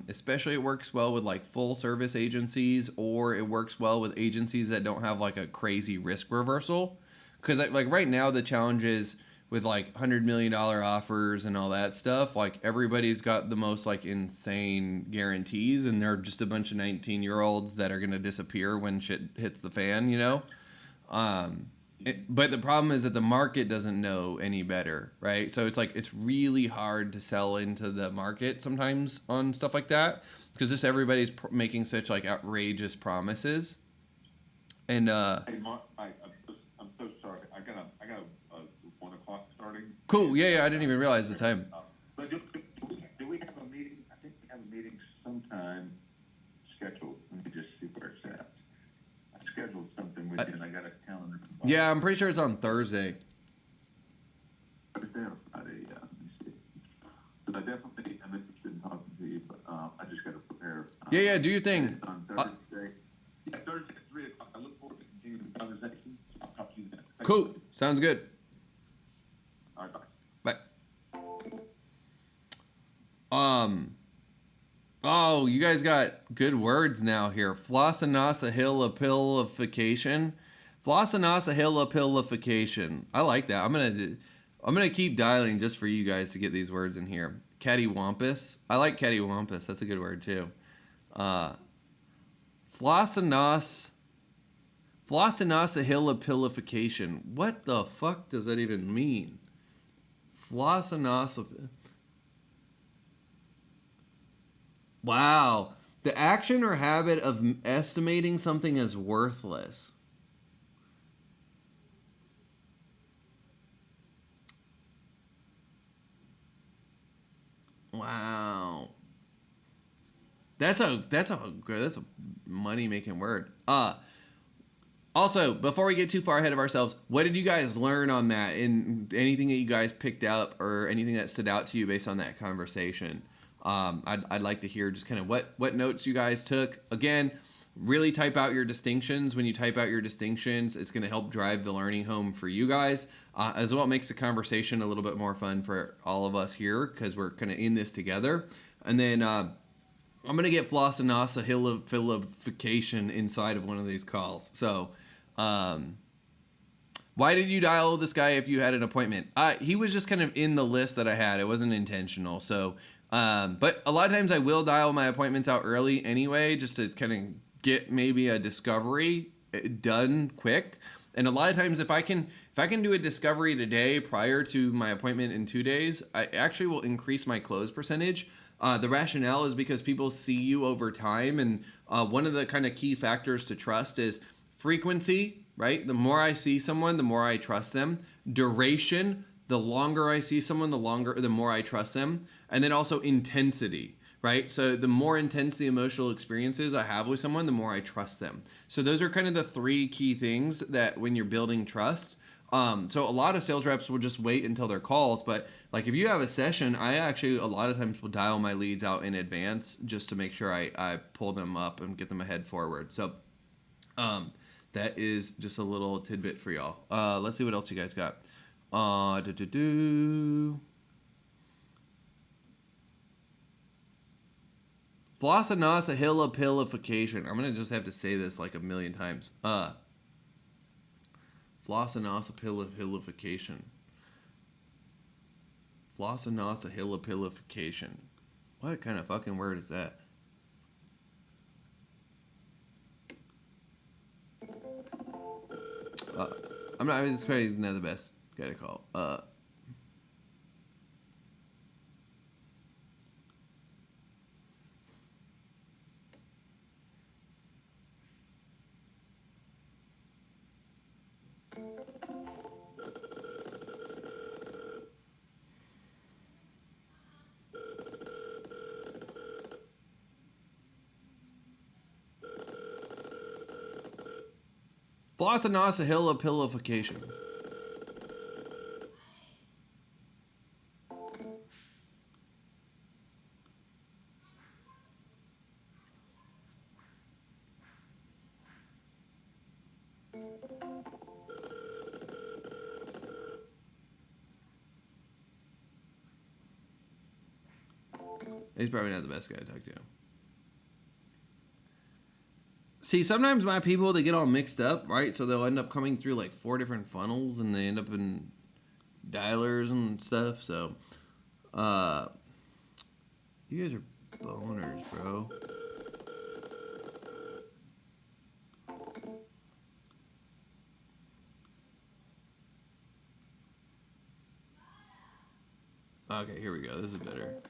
Especially it works well with like full service agencies, or it works well with agencies that don't have like a crazy risk reversal. Because like right now the challenge is with like $100 million offers and all that stuff, like everybody's got the most like insane guarantees, and they're just a bunch of 19-year-olds that are going to disappear when shit hits the fan, you know? But the problem is that the market doesn't know any better, right? So it's like it's really hard to sell into the market sometimes on stuff like that because just everybody's making such like outrageous promises. And Hey, Mark, I'm so sorry. I got a 1 o'clock starting. Cool. Yeah. I didn't even realize the time. But do we have a meeting? I think we have a meeting sometime scheduled. Let me just see where it's at. I scheduled something with you, and I got a calendar. Yeah, I'm pretty sure it's on Thursday. Thursday or Friday? Yeah. Let me see. Because I'm interested in talking to you, but I just got to prepare. Yeah. Do your thing. It's on Thursday. Yeah, Thursday at 3 o'clock. I look forward to continuing the conversation. I'll talk to you then. Thank Cool. you. Sounds good. All right, bye. Bye. Oh, you guys got good words now here. Flossinasahillapillification. Flossinasahillapillification. I like that. I'm gonna keep dialing just for you guys to get these words in here. Cattywampus. I like cattywampus. That's a good word too. Flossinasahillapillification. What the fuck does that even mean? Flossinasa. Wow. The action or habit of estimating something as worthless. Wow. That's a money making word. Also, before we get too far ahead of ourselves, what did you guys learn on that? And anything that you guys picked up or anything that stood out to you based on that conversation? I'd like to hear just kind of what notes you guys took. Again, really type out your distinctions. When you type out your distinctions, it's going to help drive the learning home for you guys. As well, it makes the conversation a little bit more fun for all of us here because we're kind of in this together. And then I'm going to get Flossinasahillapillification inside of one of these calls. So why did you dial this guy if you had an appointment? He was just kind of in the list that I had. It wasn't intentional. So, but a lot of times I will dial my appointments out early anyway, just to kind of get maybe a discovery done quick. And a lot of times if I can do a discovery today prior to my appointment in 2 days, I actually will increase my close percentage. The rationale is because people see you over time. And one of the kind of key factors to trust is frequency, right? The more I see someone, the more I trust them. Duration, the longer I see someone, the more I trust them. And then also intensity, right? So the more intense the emotional experiences I have with someone, the more I trust them. So those are kind of the three key things that when you're building trust. So a lot of sales reps will just wait until their calls, but like if you have a session, I actually a lot of times will dial my leads out in advance just to make sure I pull them up and get them ahead forward. So that is just a little tidbit for y'all. Let's see what else you guys got. Flossinausahillapillafication. I'm gonna just have to say this like a million times. Flossinausahillapillafication. Flossinausahillapillafication. What kind of fucking word is that? I'm not. I mean, this probably is not the best guy to call. Flossinausahillapillafication. He's probably not the best guy to talk to. See, sometimes my people, they get all mixed up, right? So they'll end up coming through like 4 different funnels and they end up in dialers and stuff. So, you guys are boners, bro. Okay, here we go. This is better.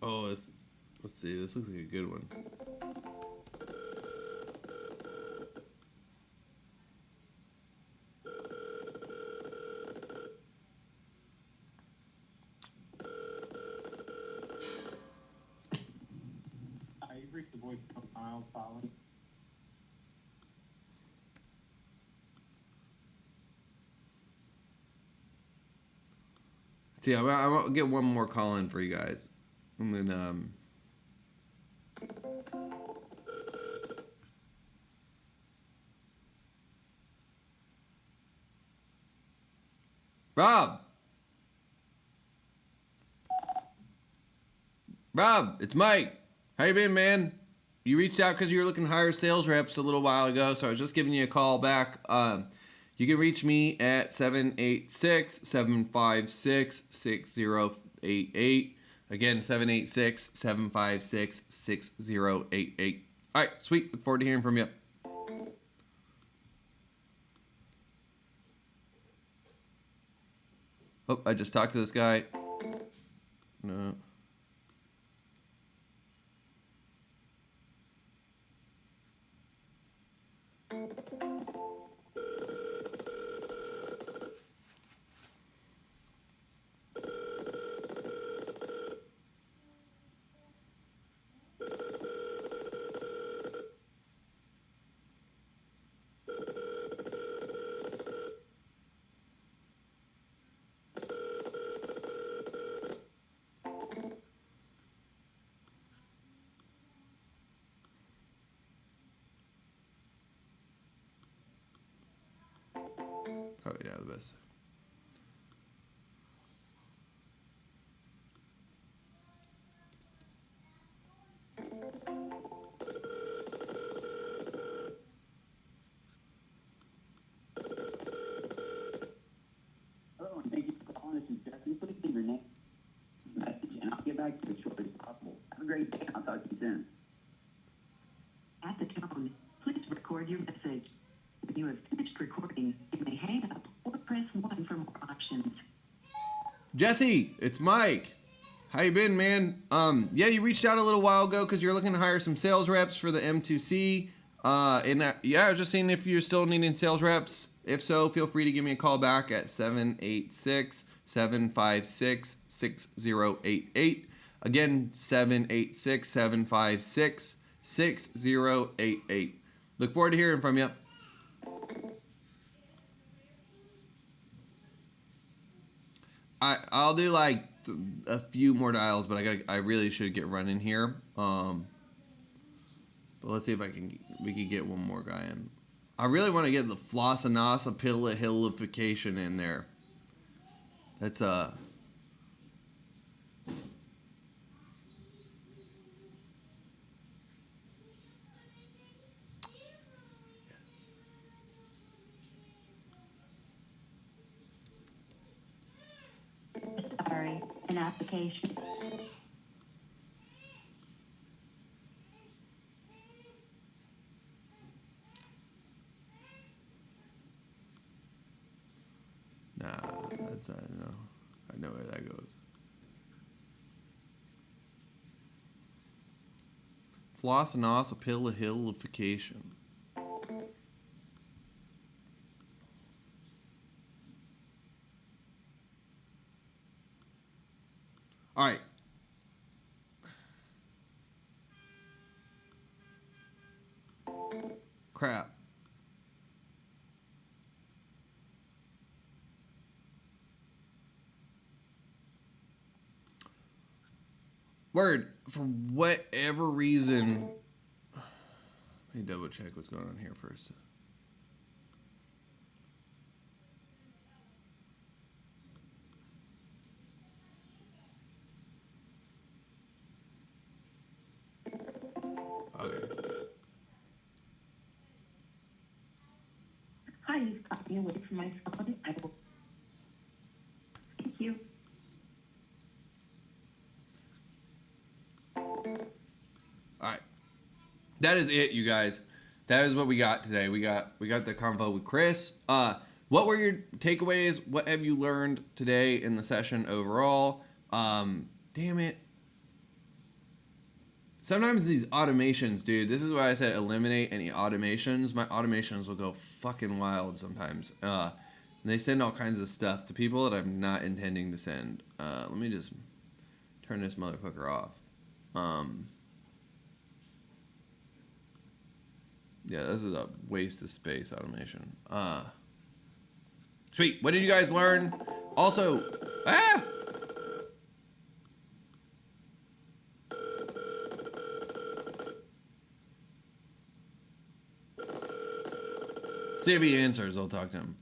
Oh, let's see. This looks like a good one. You've reached the voice of Miles Solid. See, I'll get one more call in for you guys. And then, Rob, it's Mike. How you been, man? You reached out because you were looking to hire sales reps a little while ago, so I was just giving you a call back. You can reach me at 786-756-6088. Again, 786-756-6088. All right, sweet. Look forward to hearing from you. Oh, I just talked to this guy. No. Probably not the best. Hello, and thank you for calling. This is Justin. Please leave your name, message, and I'll get back to you as shortly as possible. Have a great day. I'll talk to you soon. At the tone, record your message. When you have finished recording, you may hang up or press 1 for more options. Jesse, it's Mike. How you been, man? Yeah, you reached out a little while ago because you're looking to hire some sales reps for the M2C. Yeah, I was just seeing if you're still needing sales reps. If so, feel free to give me a call back at 786-756-6088. Again, 786-756-6088. Look forward to hearing from you. I'll do like a few more dials, but I really should get running here. But let's see if we can get one more guy in. I really want to get the Flossanassa-Pilla-Hillification in there. That's Sorry, an application. nah. That's I know where that goes. Flossanassa-Pilla-Hillification. All right. Crap. Word. For whatever reason. Let me double check what's going on here first. Okay. Hi, you've got me away from my phone. I will. Thank you. All right. That is it, you guys. That is what we got today. We got the convo with Chris. What were your takeaways? What have you learned today in the session overall? Damn it. Sometimes these automations, dude, this is why I said eliminate any automations. My automations will go fucking wild sometimes. And they send all kinds of stuff to people that I'm not intending to send. Let me just turn this motherfucker off. Yeah, this is a waste of space automation. Sweet. What did you guys learn? Also, see if he answers. I'll talk to him.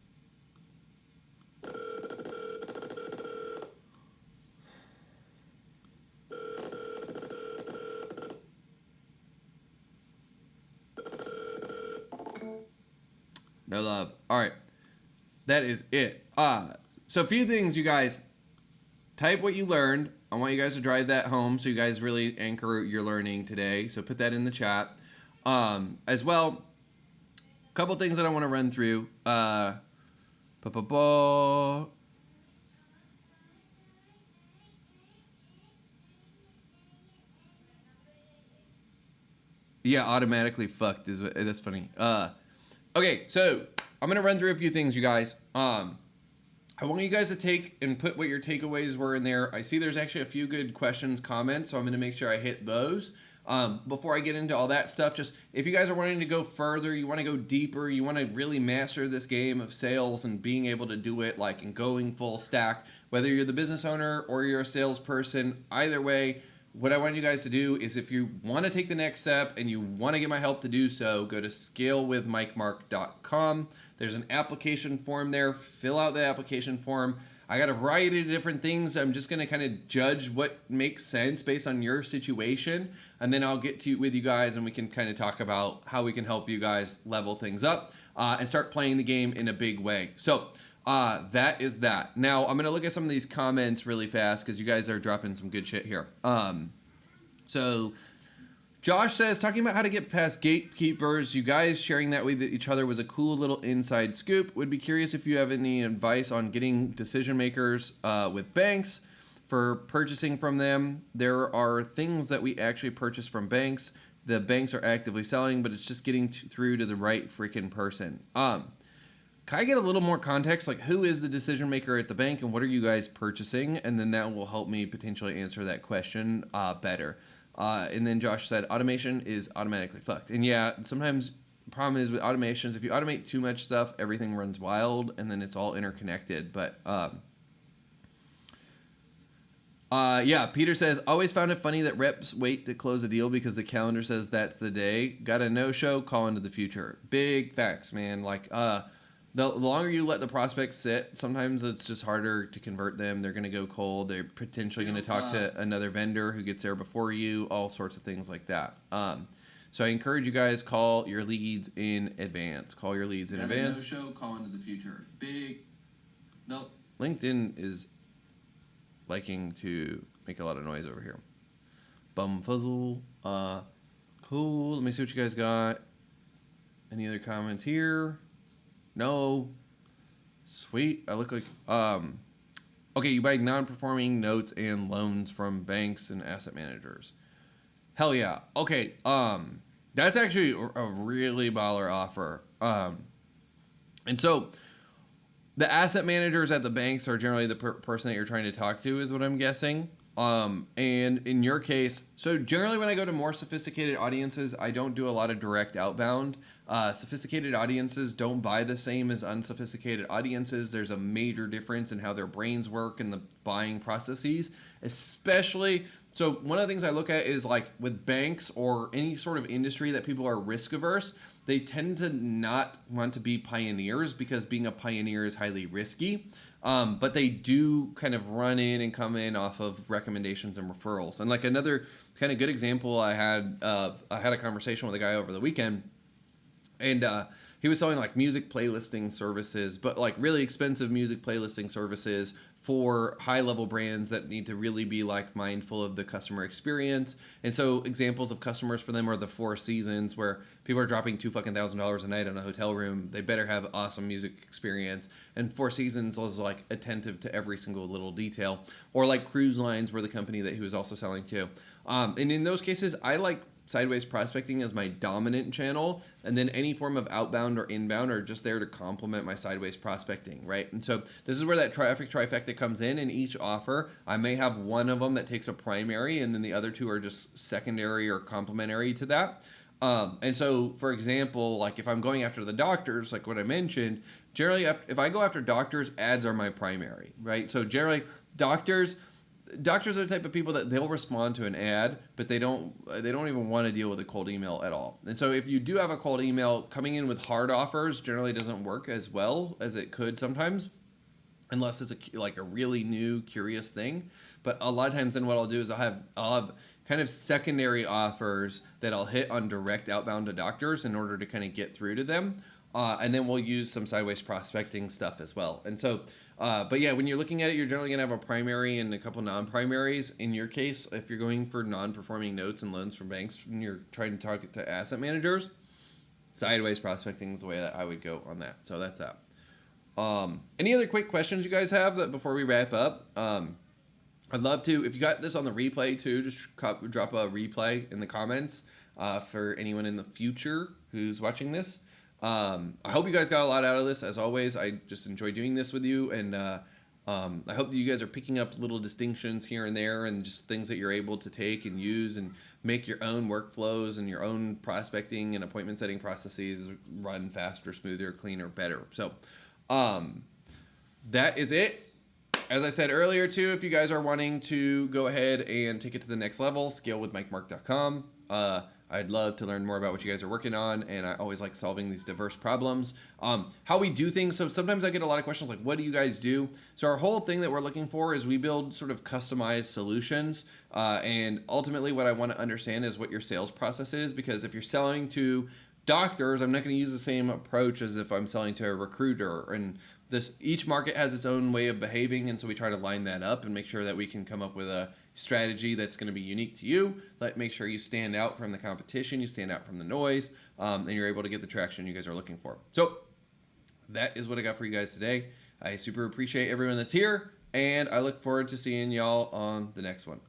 No love. All right. That is it. So a few things, you guys. Type what you learned. I want you guys to drive that home so you guys really anchor your learning today. So put that in the chat. As well, a couple things that I want to run through. Yeah, automatically fucked is what, that's funny. Okay, so I'm gonna run through a few things, you guys. I want you guys to take and put what your takeaways were in there. I see there's actually a few good questions, comments, so I'm gonna make sure I hit those. Before I get into all that stuff, just if you guys are wanting to go further, you want to go deeper, you want to really master this game of sales and being able to do it like and going full stack, whether you're the business owner or you're a salesperson, either way, what I want you guys to do is if you want to take the next step and you want to get my help to do so, go to scalewithmikemark.com. There's an application form there. Fill out the application form. I got a variety of different things. I'm just going to kind of judge what makes sense based on your situation. And then I'll get to with you guys and we can kind of talk about how we can help you guys level things up and start playing the game in a big way. So that is that. Now I'm going to look at some of these comments really fast because you guys are dropping some good shit here. So Josh says, talking about how to get past gatekeepers, you guys sharing that with each other was a cool little inside scoop. Would be curious if you have any advice on getting decision makers with banks for purchasing from them. There are things that we actually purchase from banks. The banks are actively selling, but it's just getting through to the right freaking person. Can I get a little more context? Like, who is the decision maker at the bank and what are you guys purchasing? And then that will help me potentially answer that question better. And then Josh said, automation is automatically fucked. And yeah, sometimes the problem is with automations, if you automate too much stuff, everything runs wild and then it's all interconnected. But yeah, Peter says, always found it funny that reps wait to close a deal because the calendar says that's the day. Got a no-show, call into the future. Big facts, man. Like, the longer you let the prospect sit, sometimes it's just harder to convert them. They're going to go cold. They're potentially going to talk to another vendor who gets there before you, all sorts of things like that. So I encourage you guys, call your leads in advance. Call your leads in advance. No show, call into the future. No. LinkedIn is liking to make a lot of noise over here. Bumfuzzle. Cool. Let me see what you guys got. Any other comments here? No. Sweet. I look like okay, you buy non-performing notes and loans from banks and asset managers. Hell yeah. Okay, that's actually a really baller offer. And so the asset managers at the banks are generally the person that you're trying to talk to, is what I'm guessing. And in your case, so generally when I go to more sophisticated audiences, I don't do a lot of direct outbound. Sophisticated audiences don't buy the same as unsophisticated audiences. There's a major difference in how their brains work and the buying processes, especially. So one of the things I look at is like with banks or any sort of industry that people are risk averse, they tend to not want to be pioneers because being a pioneer is highly risky. But they do kind of run in and come in off of recommendations and referrals. And like another kind of good example, I had a conversation with a guy over the weekend, and he was selling like music playlisting services, but like really expensive music playlisting services for high-level brands that need to really be like mindful of the customer experience. And so examples of customers for them are the Four Seasons, where people are dropping $2,000 a night on a hotel room. They better have awesome music experience. And Four Seasons is like attentive to every single little detail. Or like cruise lines were the company that he was also selling to. And in those cases, I like sideways prospecting as my dominant channel, and then any form of outbound or inbound are just there to complement my sideways prospecting, right? And so this is where that traffic trifecta comes in. In each offer, I may have one of them that takes a primary, and then the other two are just secondary or complementary to that. And so, for example, like if I'm going after the doctors, like what I mentioned, generally if I go after doctors, ads are my primary, right? So generally, doctors are the type of people that they'll respond to an ad, but they don't even want to deal with a cold email at all. And so if you do have a cold email, coming in with hard offers generally doesn't work as well as it could sometimes, unless it's like a really new curious thing. But a lot of times then what I'll do is I'll have kind of secondary offers that I'll hit on direct outbound to doctors in order to kind of get through to them. And then we'll use some sideways prospecting stuff as well. And so, but yeah, when you're looking at it, you're generally going to have a primary and a couple non-primaries. In your case, if you're going for non-performing notes and loans from banks and you're trying to target to asset managers, sideways prospecting is the way that I would go on that. So that's that. Any other quick questions you guys have that before we wrap up? I'd love to, if you got this on the replay too, just drop a replay in the comments for anyone in the future who's watching this. I hope you guys got a lot out of this. As always, I just enjoy doing this with you, and I hope that you guys are picking up little distinctions here and there and just things that you're able to take and use and make your own workflows and your own prospecting and appointment setting processes run faster, smoother, cleaner, better. So that is it. As I said earlier too, if you guys are wanting to go ahead and take it to the next level, scalewithmikemark.com. I'd love to learn more about what you guys are working on, and I always like solving these diverse problems. How we do things, so sometimes I get a lot of questions like, what do you guys do? So our whole thing that we're looking for is we build sort of customized solutions, and ultimately what I want to understand is what your sales process is, because if you're selling to doctors, I'm not going to use the same approach as if I'm selling to a recruiter, and each market has its own way of behaving, and so we try to line that up and make sure that we can come up with a strategy that's going to be unique to you. Make sure you stand out from the competition, you stand out from the noise, and you're able to get the traction you guys are looking for. So that is what I got for you guys today. I super appreciate everyone that's here, and I look forward to seeing y'all on the next one.